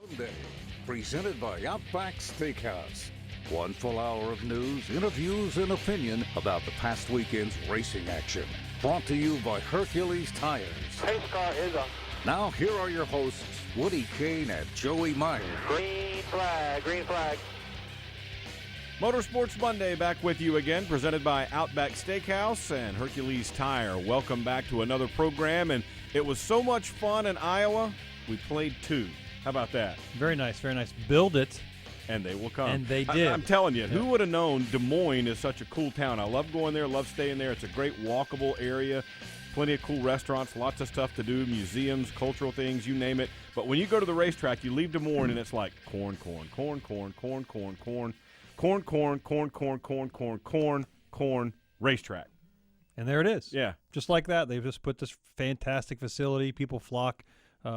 Monday, presented by Outback Steakhouse. One full hour of news, interviews, and opinion about the past weekend's racing action. Brought to you by Hercules Tires. Pace car is up. Now, here are your hosts, Woody CAIN and Joey Meyer. Green flag, green flag. Motorsports Monday back with you again, presented by Outback Steakhouse and Hercules Tire. Welcome back to another program, and it was so much fun in Iowa, we played two. How about that? Very nice, very nice. Build it. And they will come. And they did. I'm telling you, who would have known Des Moines is such a cool town? I love going there, love staying there. It's a great walkable area, plenty of cool restaurants, lots of stuff to do, museums, cultural things, you name it. But when you go to the racetrack, you leave Des Moines, and it's like corn, corn, corn, corn, corn, corn, corn, corn, corn, corn, corn, corn, corn, corn, corn, racetrack. And there it is. Yeah. Just like that. They've just put this fantastic facility. People flock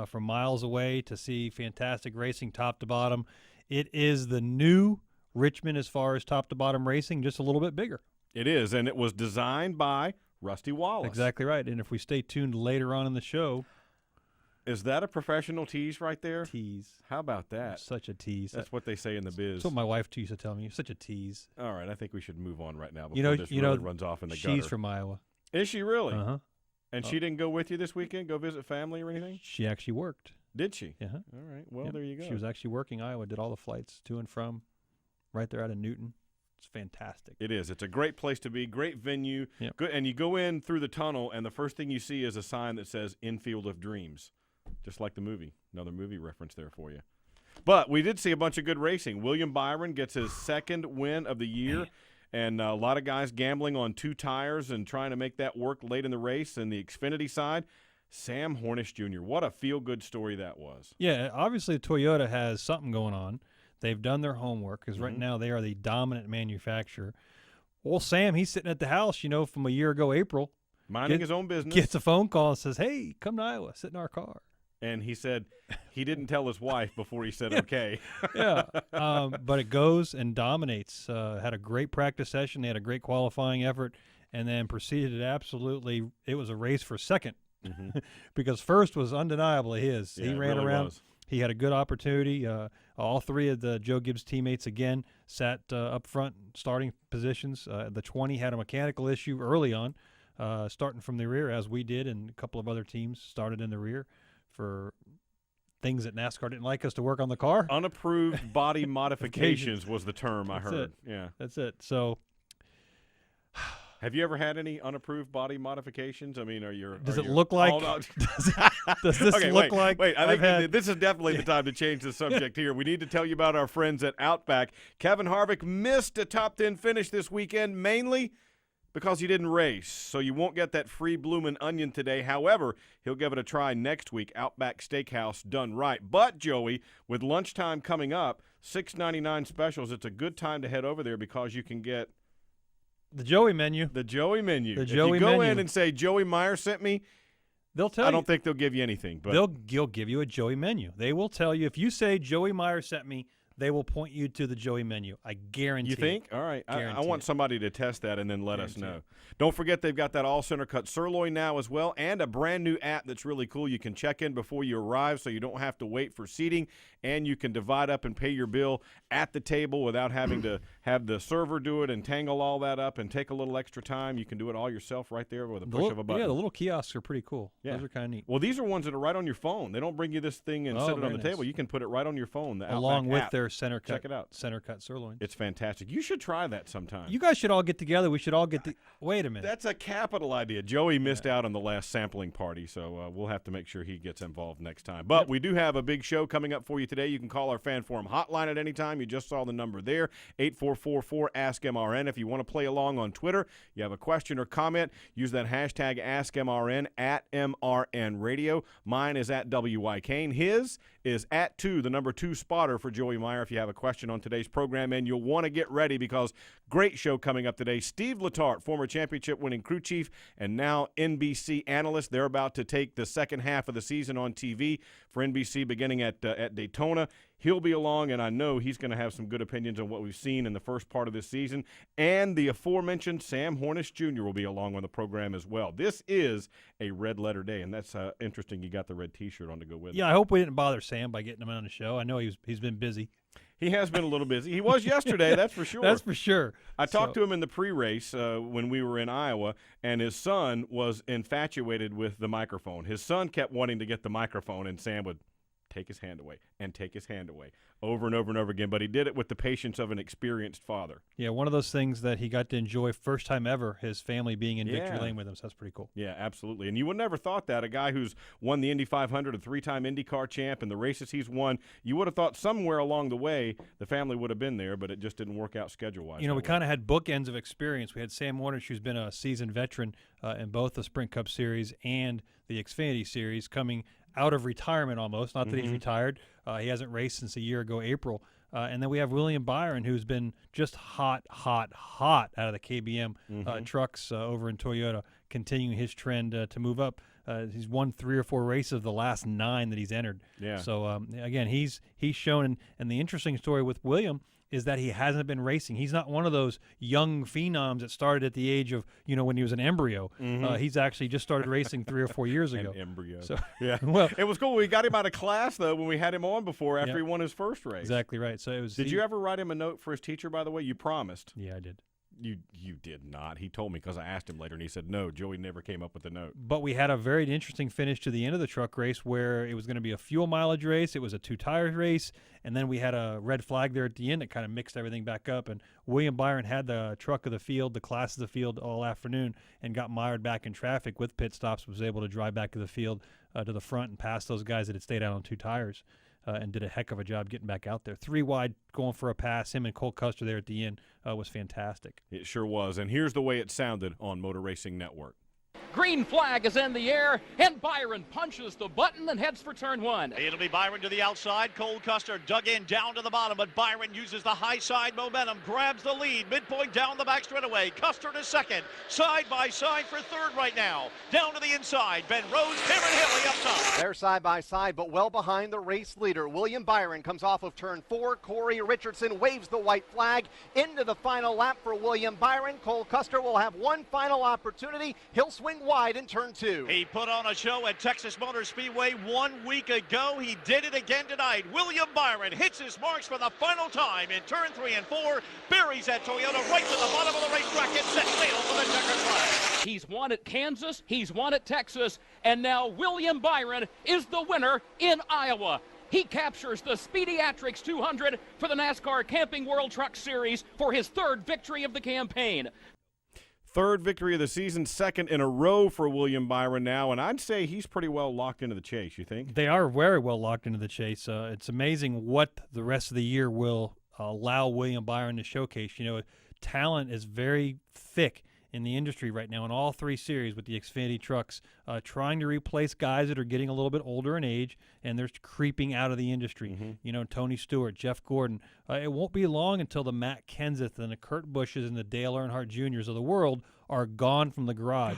from miles away to see fantastic racing top to bottom. It is the new Richmond as far as top to bottom racing, just a little bit bigger. It is, and it was designed by Rusty Wallace. Exactly right. And if we stay tuned later on in the show. Is that a professional tease right there? Tease. How about that? Such a tease. That's what they say in the biz. That's what my wife used to tell me. You're such a tease. All right, I think we should move on right now before this runs off in the gutter. She's from Iowa. Is she really? Uh-huh. And she didn't go with you this weekend, go visit family or anything? She actually worked. Did she? Yeah. All right. Well, Yep. there you go. She was actually working Iowa, did all the flights to and from right there out of Newton. It's fantastic. It is. It's a great place to be, great venue. Yep. Good, and you go in through the tunnel, and the first thing you see is a sign that says Infield of Dreams, just like the movie. Another movie reference there for you. But we did see a bunch of good racing. William Byron gets his second win of the year, and a lot of guys gambling on two tires and trying to make that work late in the race. And the Xfinity side, Sam Hornish Jr. What a feel-good story that was. Yeah, obviously Toyota has something going on. They've done their homework because right now they are the dominant manufacturer. Well, Sam, he's sitting at the house, from a year ago, April. Minding his own business. Gets a phone call and says, hey, come to Iowa, sit in our car. And he said he didn't tell his wife before he said okay. Yeah, but it goes and dominates. Had a great practice session. They had a great qualifying effort and then proceeded it was a race for second. Because first was undeniably his. Yeah, he ran really around. Was. He had a good opportunity. All three of the Joe Gibbs teammates, again, sat up front starting positions. The 20 had a mechanical issue early on, starting from the rear, as we did, and a couple of other teams started in the rear for things that NASCAR didn't like us to work on the car. Unapproved body modifications was the term I heard. Yeah, that's it. So, have you ever had any unapproved body modifications? I mean, does this look like? Wait, I think this is definitely the time to change the subject here. We need to tell you about our friends at Outback. Kevin Harvick missed a top 10 finish this weekend, mainly because he didn't race, so you won't get that free bloomin' onion today. However, he'll give it a try next week. Outback Steakhouse done right. But, Joey, with lunchtime coming up, $6.99 specials, it's a good time to head over there because you can get the Joey menu. The Joey menu. The if Joey you go menu. in and say, Joey Meyer sent me, they'll tell you. I don't think they'll give you anything. But they'll give you a Joey menu. They will tell you. If you say Joey Meyer sent me, they will point you to the Joey menu. I guarantee. You think? All right. I want somebody to test that and then let us know. Don't forget they've got that all-center cut sirloin now as well, and a brand-new app that's really cool. You can check in before you arrive so you don't have to wait for seating, and you can divide up and pay your bill at the table without having to have the server do it and tangle all that up and take a little extra time. You can do it all yourself right there with a push of a button. Yeah, the little kiosks are pretty cool. Yeah. Those are kind of neat. Well, these are ones that are right on your phone. They don't bring you this thing and sit it on the table. You can put it right on your phone. The Along Outback with app. their center cut. Check it out. Center cut sirloin. It's fantastic. You should try that sometime. You guys should all get together. We should all get wait a minute. That's a capital idea. Joey missed out on the last sampling party, so we'll have to make sure he gets involved next time. But we do have a big show coming up for you today. You can call our Fan Forum hotline at any time. You just saw the number there, 8444-ASK-MRN. If you want to play along on Twitter, you have a question or comment, use that hashtag AskMRN at MRN Radio. Mine is at WYCAIN. His is at 2, the number 2 spotter for Joey Meyer if you have a question on today's program. And you'll want to get ready because great show coming up today. Steve Letarte, former championship-winning crew chief and now NBC analyst. They're about to take the second half of the season on TV for NBC beginning at Daytona. He'll be along, and I know he's going to have some good opinions on what we've seen in the first part of this season. And the aforementioned Sam Hornish Jr. will be along on the program as well. This is a red letter day, and that's interesting you got the red T-shirt on to go with it. Yeah, I hope we didn't bother Sam by getting him on the show. I know he's been busy. He has been a little busy. He was yesterday, that's for sure. That's for sure. I talked to him in the pre-race when we were in Iowa, and his son was infatuated with the microphone. His son kept wanting to get the microphone, and Sam would take his hand away and take his hand away over and over and over again. But he did it with the patience of an experienced father. Yeah, one of those things that he got to enjoy first time ever, his family being in Victory Lane with him. So that's pretty cool. Yeah, absolutely. And you would never thought that. A guy who's won the Indy 500, a 3-time IndyCar champ, and the races he's won, you would have thought somewhere along the way the family would have been there, but it just didn't work out schedule-wise. You know, we kind of had bookends of experience. We had Sam Hornish, who's been a seasoned veteran in both the Sprint Cup Series and the Xfinity Series, coming out of retirement almost. Not that he's retired. He hasn't raced since a year ago, April. And then we have William Byron, who's been just hot out of the KBM trucks over in Toyota, continuing his trend to move up. He's won 3 or 4 races of the last 9 that he's entered. Yeah. So, again, he's shown. And the interesting story with William is that he hasn't been racing. He's not one of those young phenoms that started at the age of, when he was an embryo. He's actually just started racing 3 or 4 years ago. An embryo. So, yeah. Well, it was cool. We got him out of class, though, when we had him on before after he won his first race. Exactly right. So it was. Did you ever write him a note for his teacher, by the way? You promised. Yeah, I did. You did not. He told me because I asked him later, and he said, no, Joey never came up with a note. But we had a very interesting finish to the end of the truck race where it was going to be a fuel mileage race. It was a 2-tire race, and then we had a red flag there at the end that kind of mixed everything back up. And William Byron had the truck of the field, the class of the field all afternoon, and got mired back in traffic with pit stops, was able to drive back to the field to the front and pass those guys that had stayed out on 2 tires. And did a heck of a job getting back out there. 3 wide, going for a pass. Him and Cole Custer there at the end was fantastic. It sure was. And here's the way it sounded on Motor Racing Network. Green flag is in the air, and Byron punches the button and heads for turn 1. It'll be Byron to the outside. Cole Custer dug in down to the bottom, but Byron uses the high side momentum, grabs the lead, midpoint down the back straightaway. Custer to second, side by side for third right now. Down to the inside, Ben Rose, Cameron Haley up top. They're side by side, but well behind the race leader. William Byron comes off of turn 4. Corey Richardson waves the white flag into the final lap for William Byron. Cole Custer will have one final opportunity. He'll swing wide in turn 2. He put on a show at Texas Motor Speedway 1 week ago. He did it again tonight. William Byron hits his marks for the final time in turn 3 and 4. Buries that Toyota right to the bottom of the racetrack and sets sail for the checkered flag. He's won at Kansas, he's won at Texas, and now William Byron is the winner in Iowa. He captures the Speediatrics 200 for the NASCAR Camping World Truck Series for his 3rd victory of the campaign. 3rd victory of the season, 2nd in a row for William Byron now, and I'd say he's pretty well locked into the chase, you think? They are very well locked into the chase. It's amazing what the rest of the year will allow William Byron to showcase. Talent is very thick in the industry right now in all 3 series with the Xfinity trucks, trying to replace guys that are getting a little bit older in age, and they're creeping out of the industry. Tony Stewart, Jeff Gordon. It won't be long until the Matt Kenseth and the Kurt Bushes and the Dale Earnhardt Jr.'s of the world are gone from the garage.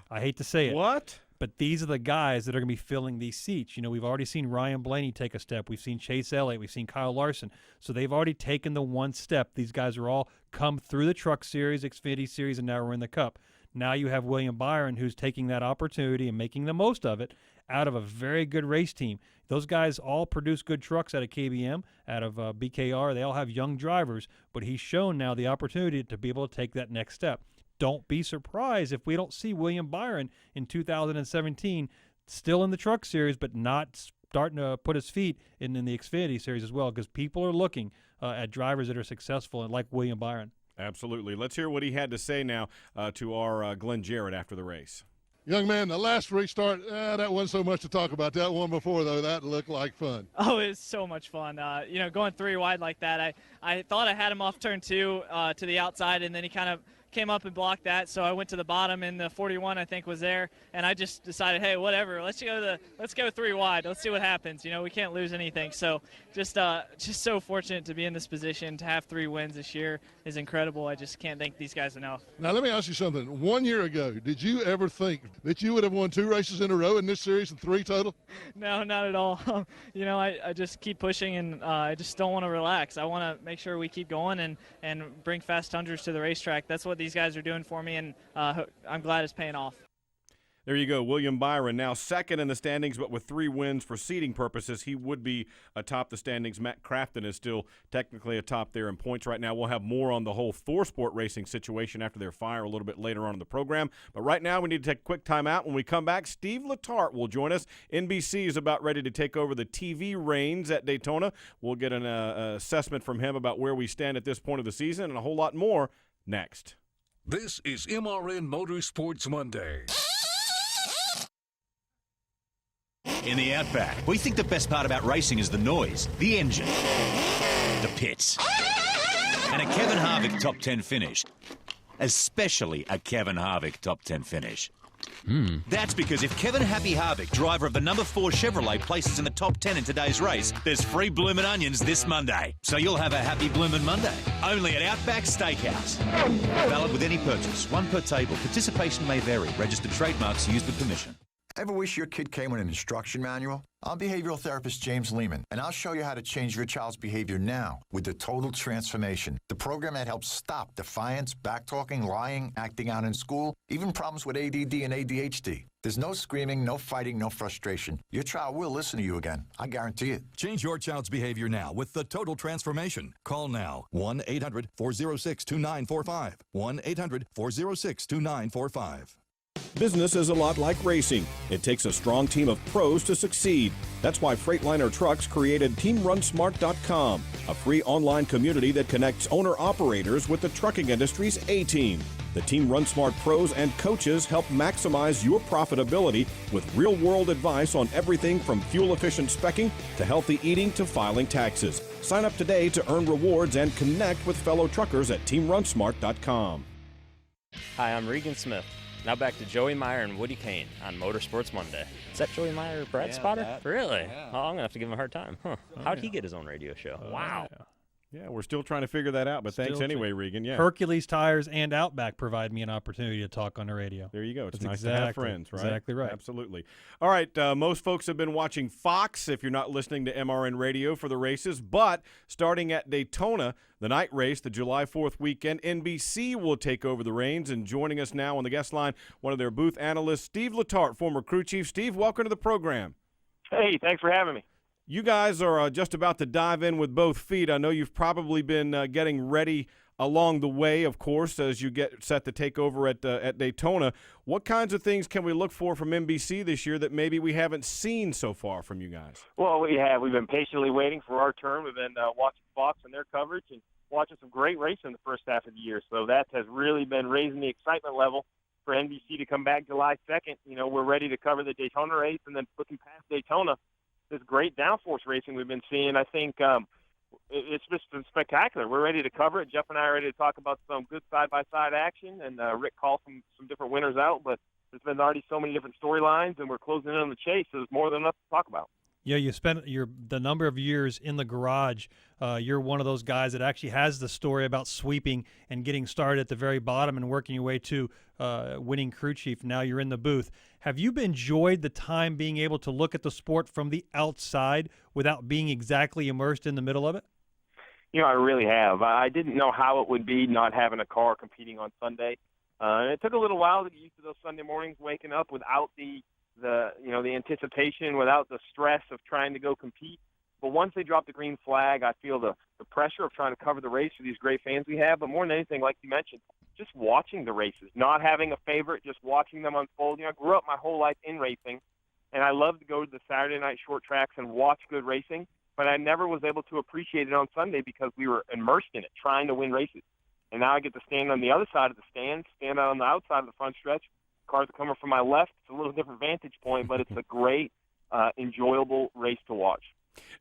I hate to say it. What? But these are the guys that are going to be filling these seats. We've already seen Ryan Blaney take a step. We've seen Chase Elliott. We've seen Kyle Larson. So they've already taken the one step. These guys are all come through the Truck Series, Xfinity Series, and now we're in the Cup. Now you have William Byron, who's taking that opportunity and making the most of it out of a very good race team. Those guys all produce good trucks out of KBM, out of BKR. They all have young drivers, but he's shown now the opportunity to be able to take that next step. Don't be surprised if we don't see William Byron in 2017 still in the Truck Series, but not starting to put his feet in the Xfinity Series as well, because people are looking at drivers that are successful and like William Byron. Absolutely. Let's hear what he had to say now to our Glenn Jarrett after the race. Young man, the last restart, that wasn't so much to talk about. That one before, though, that looked like fun. Oh, it was so much fun. Going 3 wide like that, I thought I had him off turn 2 to the outside, and then he kind of came up and blocked that, so I went to the bottom, and the 41 I think was there, and I just decided, hey, whatever, let's go 3 wide. Let's see what happens. You know, we can't lose anything. So just so fortunate to be in this position. To have 3 wins this year is incredible. I just can't thank these guys enough. Now, let me ask you something. 1 year ago, did you ever think that you would have won 2 races in a row in this series and 3 total? No, not at all. You know, I just keep pushing, and I just don't want to relax. I want to make sure we keep going and bring fast hundreds to the racetrack. That's what these guys are doing for me, and I'm glad it's paying off. There you go. William Byron now second in the standings, but with 3 wins for seeding purposes, he would be atop the standings. Matt Crafton is still technically atop there in points right now. We'll have more on the whole ThorSport racing situation after their fire a little bit later on in the program. But right now we need to take a quick time out. When we come back, Steve Letarte will join us. NBC is about ready to take over the TV reins at Daytona. We'll get an assessment from him about where we stand at this point of the season and a whole lot more next. This is MRN Motorsports Monday. In the Outback, we think the best part about racing is the noise, the engine, the pits, and a Kevin Harvick top 10 finish. Especially a Kevin Harvick top 10 finish. That's because if Kevin Happy Harvick, driver of the number 4 Chevrolet, places in the top 10 in today's race, there's free bloomin' onions this Monday. So you'll have a happy bloomin' Monday. Only at Outback Steakhouse. Valid with any purchase. 1 per table. Participation may vary. Registered trademarks used with permission. Ever wish your kid came with an instruction manual? I'm behavioral therapist James Lehman, and I'll show you how to change your child's behavior now with the Total Transformation, the program that helps stop defiance, backtalking, lying, acting out in school, even problems with ADD and ADHD. There's no screaming, no fighting, no frustration. Your child will listen to you again. I guarantee it. Change your child's behavior now with the Total Transformation. Call now. 1-800-406-2945. 1-800-406-2945. Business is a lot like racing. It takes a strong team of pros to succeed. That's why Freightliner Trucks created TeamRunSmart.com, a free online community that connects owner-operators with the trucking industry's A-team. The Team Run Smart pros and coaches help maximize your profitability with real-world advice on everything from fuel-efficient speccing to healthy eating to filing taxes. Sign up today to earn rewards and connect with fellow truckers at TeamRunSmart.com. Hi, I'm Regan Smith. Now back to Joey Meyer and Woody Kane on Motorsports Monday. Is that Joey Meyer or Brad Spotter? Really? Yeah. Oh, I'm going to have to give him a hard time. Huh. How'd he get his own radio show? Wow. Yeah, we're still trying to figure that out, but thanks anyway, Regan. Yeah. Hercules Tires and Outback provide me an opportunity to talk on the radio. There you go. It's That's nice to have friends, right? Exactly right. Absolutely. All right, most folks have been watching Fox if you're not listening to MRN Radio for the races, but starting at Daytona, the night race, the July 4th weekend, NBC will take over the reins, and joining us now on the guest line, one of their booth analysts, Steve Letarte, former crew chief. Steve, welcome to the program. Hey, thanks for having me. You guys are just about to dive in with both feet. I know you've probably been getting ready along the way, of course, as you get set to take over at Daytona. What kinds of things can we look for from NBC this year that maybe we haven't seen so far from you guys? Well, we have. We've been patiently waiting for our turn. We've been watching Fox and their coverage and watching some great racing in the first half of the year. So that has really been raising the excitement level for NBC to come back July 2nd. You know, we're ready to cover the Daytona race, and then looking past Daytona, this great downforce racing we've been seeing. I think it's just been spectacular. We're ready to cover it. Jeff and I are ready to talk about some good side-by-side action, and Rick called some different winners out, but there's been already so many different storylines, and we're closing in on the chase, so there's more than enough to talk about. Yeah, you spent the number of years in the garage. You're one of those guys that actually has the story about sweeping and getting started at the very bottom and working your way to winning crew chief. Now you're in the booth. Have you enjoyed the time being able to look at the sport from the outside without being exactly immersed in the middle of it? You know, I really have. I didn't know how it would be not having a car competing on Sunday. And it took a little while to get used to those Sunday mornings, waking up without the anticipation, without the stress of trying to go compete. But once they drop the green flag, I feel the pressure of trying to cover the race for these great fans we have. But more than anything, like you mentioned, just watching the races, not having a favorite, just watching them unfold. You know, I grew up my whole life in racing, and I love to go to the Saturday night short tracks and watch good racing. But I never was able to appreciate it on Sunday because we were immersed in it, trying to win races. And now I get to stand on the other side of the stand out on the outside of the front stretch. Cars are coming from my left. It's a little different vantage point, but it's a great, enjoyable race to watch.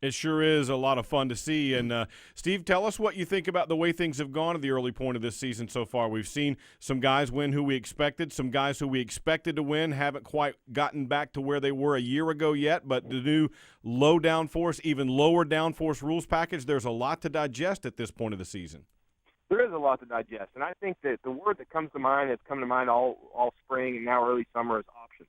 It sure is a lot of fun to see. And, Steve, tell us what you think about the way things have gone at the early point of this season so far. We've seen some guys win who we expected, some guys who we expected to win haven't quite gotten back to where they were a year ago yet, but the new low downforce, even lower downforce rules package, there's a lot to digest at this point of the season. There is a lot to digest, and I think that the word that comes to mind, that's come to mind all spring and now early summer, is options.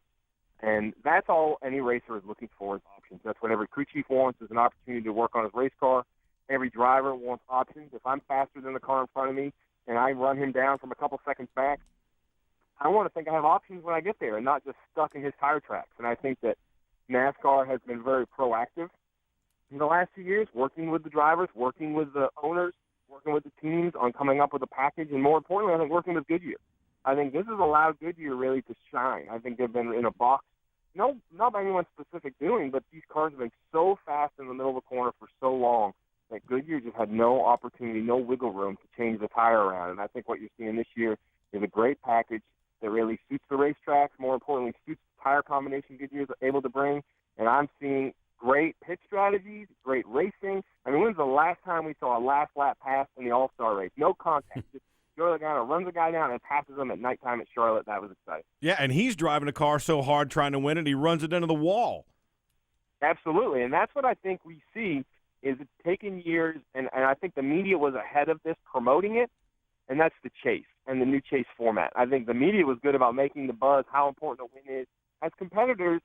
And that's all any racer is looking for is options. That's what every crew chief wants, is an opportunity to work on his race car. Every driver wants options. If I'm faster than the car in front of me and I run him down from a couple seconds back, I want to think I have options when I get there and not just stuck in his tire tracks. And I think that NASCAR has been very proactive in the last 2 years, working with the drivers, working with the owners, working with the teams on coming up with a package, and more importantly, I think working with Goodyear. I think this has allowed Goodyear really to shine. I think they've been in a box, not by anyone's specific doing, but these cars have been so fast in the middle of the corner for so long that Goodyear just had no opportunity, no wiggle room to change the tire around. And I think what you're seeing this year is a great package that really suits the racetracks, more importantly, suits the tire combination Goodyear is able to bring. And I'm seeing great pit strategies, great racing. I mean, when's the last time we saw a last lap pass in the All-Star race? No contact. Just Joey Logano runs a guy down and passes him at nighttime at Charlotte. That was exciting. Yeah, and he's driving a car so hard trying to win it, he runs it into the wall. Absolutely, and that's what I think we see is it's taken years, and I think the media was ahead of this, promoting it, and that's the chase and the new chase format. I think the media was good about making the buzz, how important a win is. As competitors,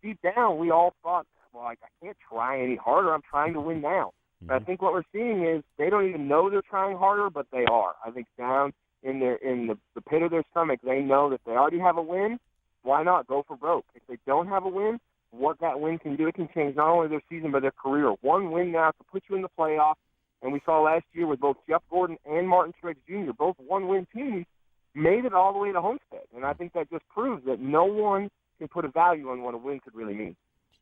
deep down, we all thought, well, I can't try any harder. I'm trying to win now. But I think what we're seeing is they don't even know they're trying harder, but they are. I think down in the pit of their stomach, they know that they already have a win. Why not go for broke? If they don't have a win, what that win can do, it can change not only their season but their career. One win now to put you in the playoffs, and we saw last year with both Jeff Gordon and Martin Truex Jr., both one-win teams, made it all the way to Homestead. And I think that just proves that no one can put a value on what a win could really mean.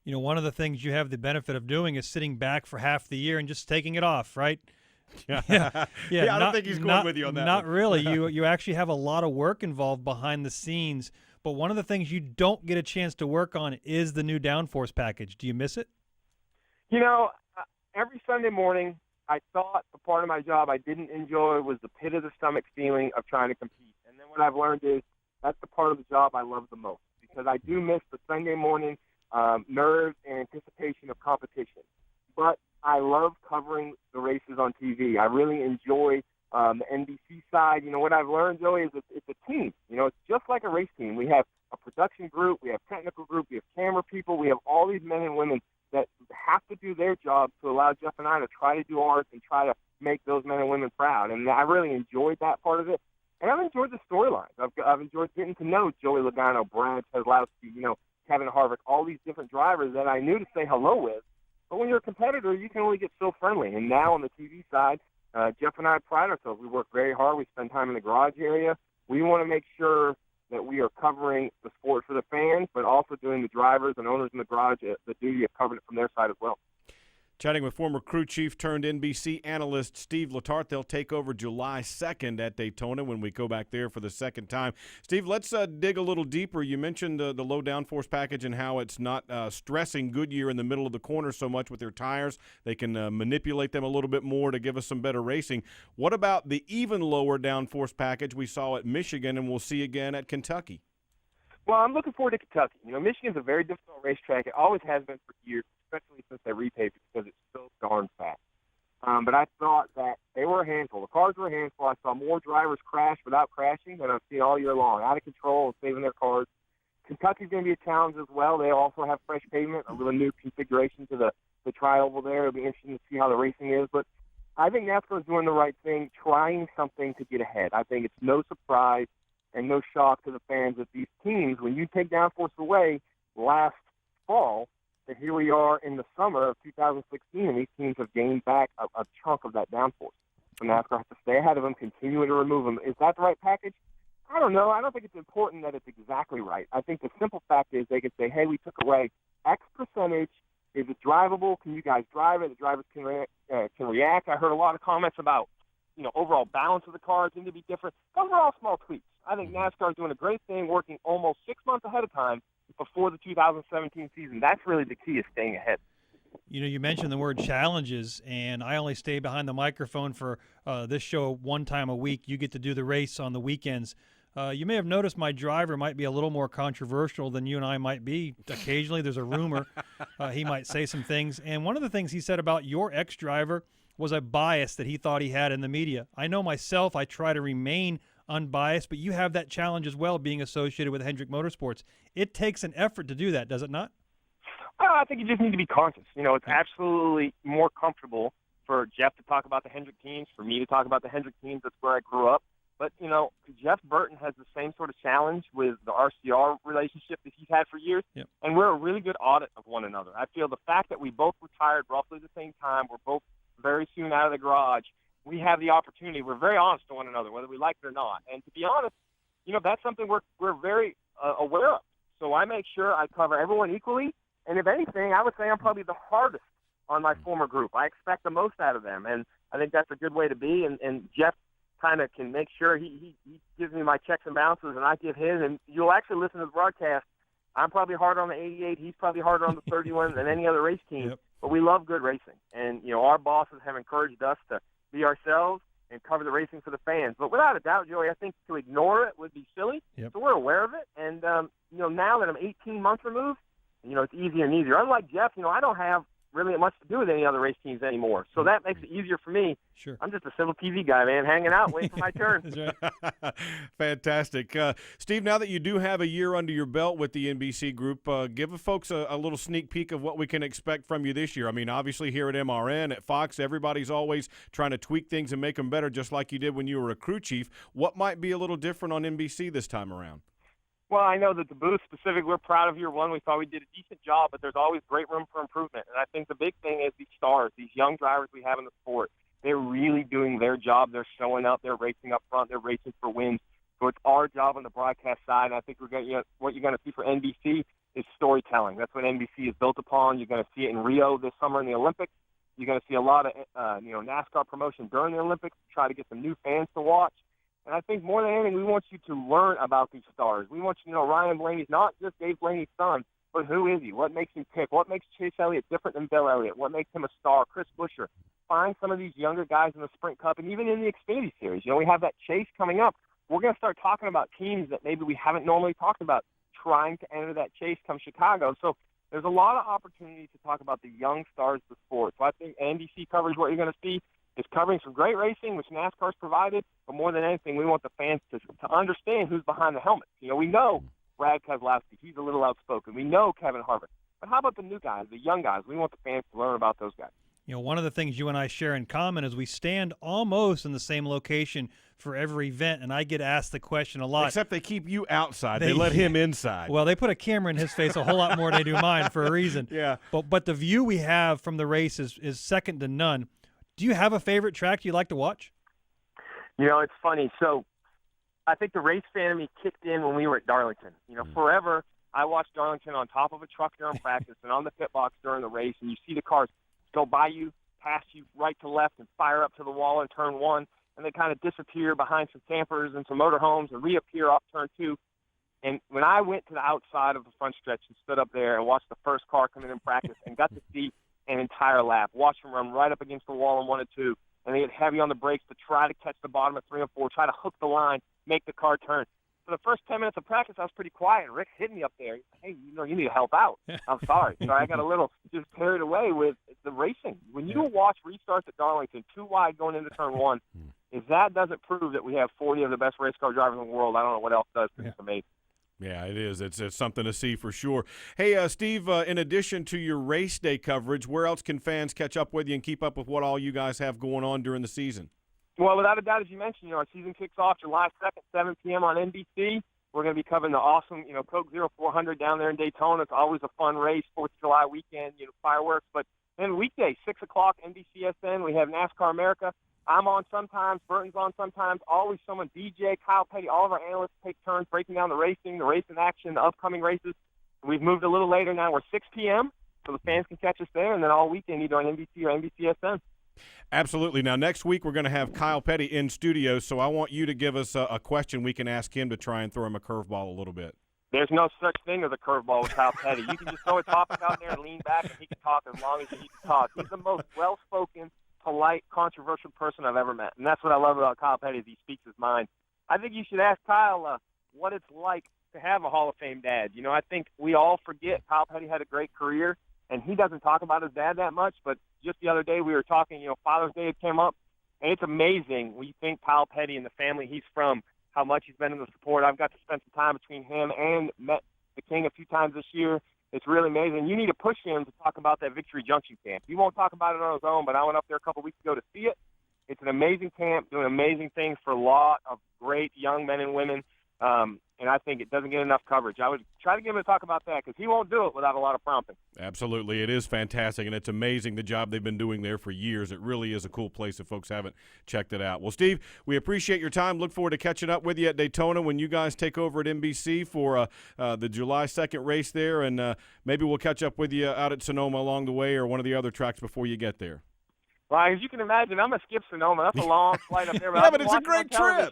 You know, one of the things you have the benefit of doing is sitting back for half the year and just taking it off, right? Yeah, yeah. I don't think he's going with you on that. Not one. really. You actually have a lot of work involved behind the scenes. But one of the things you don't get a chance to work on is the new downforce package. Do you miss it? You know, every Sunday morning, I thought the part of my job I didn't enjoy was the pit of the stomach feeling of trying to compete. And then what I've learned is that's the part of the job I love the most, because I do miss the Sunday morning nerves and anticipation of competition. But I love covering the races on TV. I really enjoy the NBC side. You know, what I've learned, Joey, is it's a team. You know, it's just like a race team. We have a production group, we have technical group, we have camera people, we have all these men and women that have to do their job to allow Jeff and I to try to do ours and try to make those men and women proud. And I really enjoyed that part of it. And I've enjoyed the storylines. I've enjoyed getting to know Joey Logano, Brad Keselowski, you know, Kevin Harvick, all these different drivers that I knew to say hello with. But when you're a competitor, you can only get so friendly. And now on the TV side, Jeff and I pride ourselves. We work very hard. We spend time in the garage area. We want to make sure that we are covering the sport for the fans, but also doing the drivers and owners in the garage the duty of covering it from their side as well. Chatting with former crew chief turned NBC analyst Steve Letarte. They'll take over July 2nd at Daytona when we go back there for the second time. Steve, let's dig a little deeper. You mentioned the low downforce package and how it's not stressing Goodyear in the middle of the corner so much with their tires. They can manipulate them a little bit more to give us some better racing. What about the even lower downforce package we saw at Michigan and we'll see again at Kentucky? Well, I'm looking forward to Kentucky. You know, Michigan's a very difficult racetrack. It always has been for years, especially since they repaved it because it's so darn fast. But I thought that they were a handful. The cars were a handful. I saw more drivers crash without crashing than I've seen all year long, out of control and saving their cars. Kentucky's going to be a challenge as well. They also have fresh pavement, a little new configuration to the tri-oval there. It'll be interesting to see how the racing is. But I think NASCAR is doing the right thing, trying something to get ahead. I think it's no surprise and no shock to the fans that these teams, when you take downforce away last fall, that here we are in the summer of 2016, and these teams have gained back a chunk of that downforce. So NASCAR has to stay ahead of them, continue to remove them. Is that the right package? I don't know. I don't think it's important that it's exactly right. I think the simple fact is they can say, hey, we took away X percentage. Is it drivable? Can you guys drive it? The drivers can react. I heard a lot of comments about, you know, overall balance of the cars need to be different. Those are all small tweaks. I think NASCAR is doing a great thing, working almost 6 months ahead of time before the 2017 season. That's really the key, is staying ahead. You know, you mentioned the word challenges, and I only stay behind the microphone for this show one time a week. You get to do the race on the weekends. You may have noticed my driver might be a little more controversial than you and I might be. Occasionally there's a rumor he might say some things. And one of the things he said about your ex-driver was a bias that he thought he had in the media. I know myself, I try to remain unbiased, but you have that challenge as well being associated with Hendrick Motorsports. It takes an effort to do that, does it not? I think you just need to be conscious. You know, it's absolutely more comfortable for Jeff to talk about the Hendrick teams, for me to talk about the Hendrick teams. That's where I grew up. But, you know, Jeff Burton has the same sort of challenge with the RCR relationship that he's had for years, and we're a really good audit of one another. I feel the fact that we both retired roughly the same time, we're both very soon out of the garage, we have the opportunity. We're very honest to one another, whether we like it or not. And to be honest, you know, that's something we're very aware of. So I make sure I cover everyone equally. And if anything, I would say I'm probably the hardest on my former group. I expect the most out of them, and I think that's a good way to be. And Jeff kind of can make sure he gives me my checks and balances, and I give his. And you'll actually listen to the broadcast. I'm probably harder on the 88. He's probably harder on the 31 than any other race team. But we love good racing. And, you know, our bosses have encouraged us to be ourselves and cover the racing for the fans. But without a doubt, Joey, I think to ignore it would be silly. So we're aware of it. And, you know, now that I'm 18 months removed, you know, it's easier and easier. Unlike Jeff, you know, I don't have really much to do with any other race teams anymore. So that makes it easier for me. Sure. I'm just a civil TV guy, man, hanging out, waiting for my turn. Fantastic. Steve, now that you do have a year under your belt with the NBC group, give folks a little sneak peek of what we can expect from you this year. I mean, obviously here at MRN, at Fox, everybody's always trying to tweak things and make them better, just like you did when you were a crew chief. What might be a little different on NBC this time around? Well, I know that the booth specifically, we're proud of year one. We thought we did a decent job, but there's always great room for improvement. And I think the big thing is these stars, these young drivers we have in the sport. They're really doing their job. They're showing up. They're racing up front. They're racing for wins. So it's our job on the broadcast side. And I think we're going, you know, what you're going to see for NBC is storytelling. That's what NBC is built upon. You're going to see it in Rio this summer in the Olympics. You're going to see a lot of NASCAR promotion during the Olympics to try to get some new fans to watch. And I think more than anything, we want you to learn about these stars. We want you to know Ryan Blaney's not just Dave Blaney's son, but who is he? What makes him tick? What makes Chase Elliott different than Bill Elliott? What makes him a star? Chris Buescher. Find some of these younger guys in the Sprint Cup and even in the Xfinity Series. You know, we have that chase coming up. We're going to start talking about teams that maybe we haven't normally talked about trying to enter that chase come Chicago. So there's a lot of opportunity to talk about the young stars of the sport. So I think NBC covers what you're going to see. Is covering some great racing, which NASCAR's provided, but more than anything, we want the fans to understand who's behind the helmet. You know, we know Brad Keselowski, he's a little outspoken. We know Kevin Harvick. But how about the new guys, the young guys? We want the fans to learn about those guys. You know, one of the things you and I share in common is we stand almost in the same location for every event, and I get asked the question a lot. Except they keep you outside. They let him inside. Well, they put a camera in his face a whole lot more than they do mine for a reason. Yeah. But the view we have from the race is second to none. Do you have a favorite track you like to watch? You know, it's funny. So I think the race fan in me kicked in when we were at Darlington. You know, forever I watched Darlington on top of a truck during practice and on the pit box during the race, and you see the cars go by you, pass you right to left, and fire up to the wall in turn one, and they kind of disappear behind some campers and some motorhomes and reappear off turn two. And when I went to the outside of the front stretch and stood up there and watched the first car come in practice and got to see an entire lap, watch them run right up against the wall in 1 and 2, and they get heavy on the brakes to try to catch the bottom of 3 and 4, try to hook the line, make the car turn. For the first 10 minutes of practice, I was pretty quiet, and Rick hit me up there. He said, hey, you know, you need to help out. I'm sorry. So I got a little just carried away with the racing. When you watch restarts at Darlington, 2 wide going into turn 1, if that doesn't prove that we have 40 of the best race car drivers in the world, I don't know what else does. It's amazing. Yeah, it is. It's something to see for sure. Hey, Steve, in addition to your race day coverage, where else can fans catch up with you and keep up with what all you guys have going on during the season? Well, without a doubt, as you mentioned, you know, our season kicks off July 2nd, 7 p.m. on NBC. We're going to be covering the awesome, you know, Coke 0400 down there in Daytona. It's always a fun race, 4th of July weekend, you know, fireworks. But then weekday, 6 o'clock, NBCSN, we have NASCAR America. I'm on sometimes, Burton's on sometimes, always someone, DJ, Kyle Petty, all of our analysts take turns breaking down the race in action, the upcoming races. We've moved a little later now. We're 6 p.m., so the fans can catch us there, and then all weekend either on NBC or NBCSN. Absolutely. Now, next week we're going to have Kyle Petty in studio, so I want you to give us a question we can ask him to try and throw him a curveball a little bit. there's no such thing as a curveball with Kyle Petty. You can just throw a topic out there and lean back, and he can talk as long as you need to talk. He's the most well-spoken, polite, controversial person I've ever met, and that's what I love about Kyle Petty is he speaks his mind. I think you should ask Kyle what it's like to have a Hall of Fame dad. You know, I think we all forget Kyle Petty had a great career, and he doesn't talk about his dad that much, but just the other day we were talking, Father's Day had come up, and it's amazing when you think Kyle Petty and the family he's from, how much he's been in the support. I've got to spend some time between him and met the King a few times this year. It's really amazing. You need to push him to talk about that Victory Junction camp. He won't talk about it on his own, but I went up there a couple weeks ago to see it. It's an amazing camp, doing amazing things for a lot of great young men and women, and I think it doesn't get enough coverage. I would try to get him to talk about that because he won't do it without a lot of prompting. Absolutely. It is fantastic, and it's amazing the job they've been doing there for years. It really is a cool place if folks haven't checked it out. Well, Steve, we appreciate your time. Look forward to catching up with you at Daytona when you guys take over at NBC for the July 2nd race there, and maybe we'll catch up with you out at Sonoma along the way or one of the other tracks before you get there. Well, as you can imagine, I'm going to skip Sonoma. That's a long flight up there. Yeah, but it's a great trip.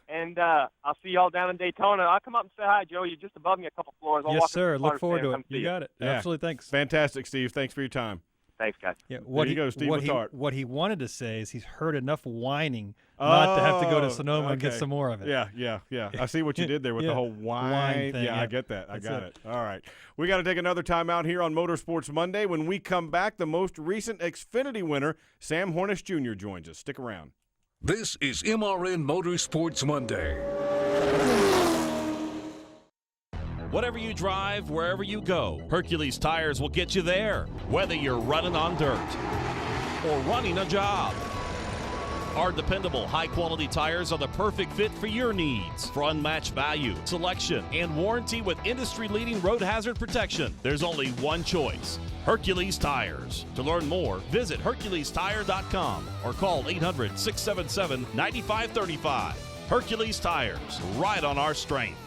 And I'll see y'all down in Daytona. I'll come up and say hi, Joe. You're just above me a couple floors. I'll yes, walk sir. Look forward to it. and You got it. Yeah. Absolutely. Thanks. Fantastic, Steve. Thanks for your time. Thanks, guys. Yeah, there you go, Steve Letarte. What he wanted to say is he's heard enough whining not to have to go to Sonoma and get some more of it. Yeah. I see what you did there with the whole wine thing. Yeah, I get that. I got it. All right. We got to take another time out here on Motorsports Monday. When we come back, the most recent Xfinity winner, Sam Hornish Jr., joins us. Stick around. This is MRN Motorsports Monday. Whatever you drive, wherever you go, Hercules Tires will get you there, whether you're running on dirt or running a job. Our dependable, high-quality tires are the perfect fit for your needs. For unmatched value, selection, and warranty with industry-leading road hazard protection, there's only one choice: Hercules Tires. To learn more, visit HerculesTire.com or call 800-677-9535. Hercules Tires, ride on our strength.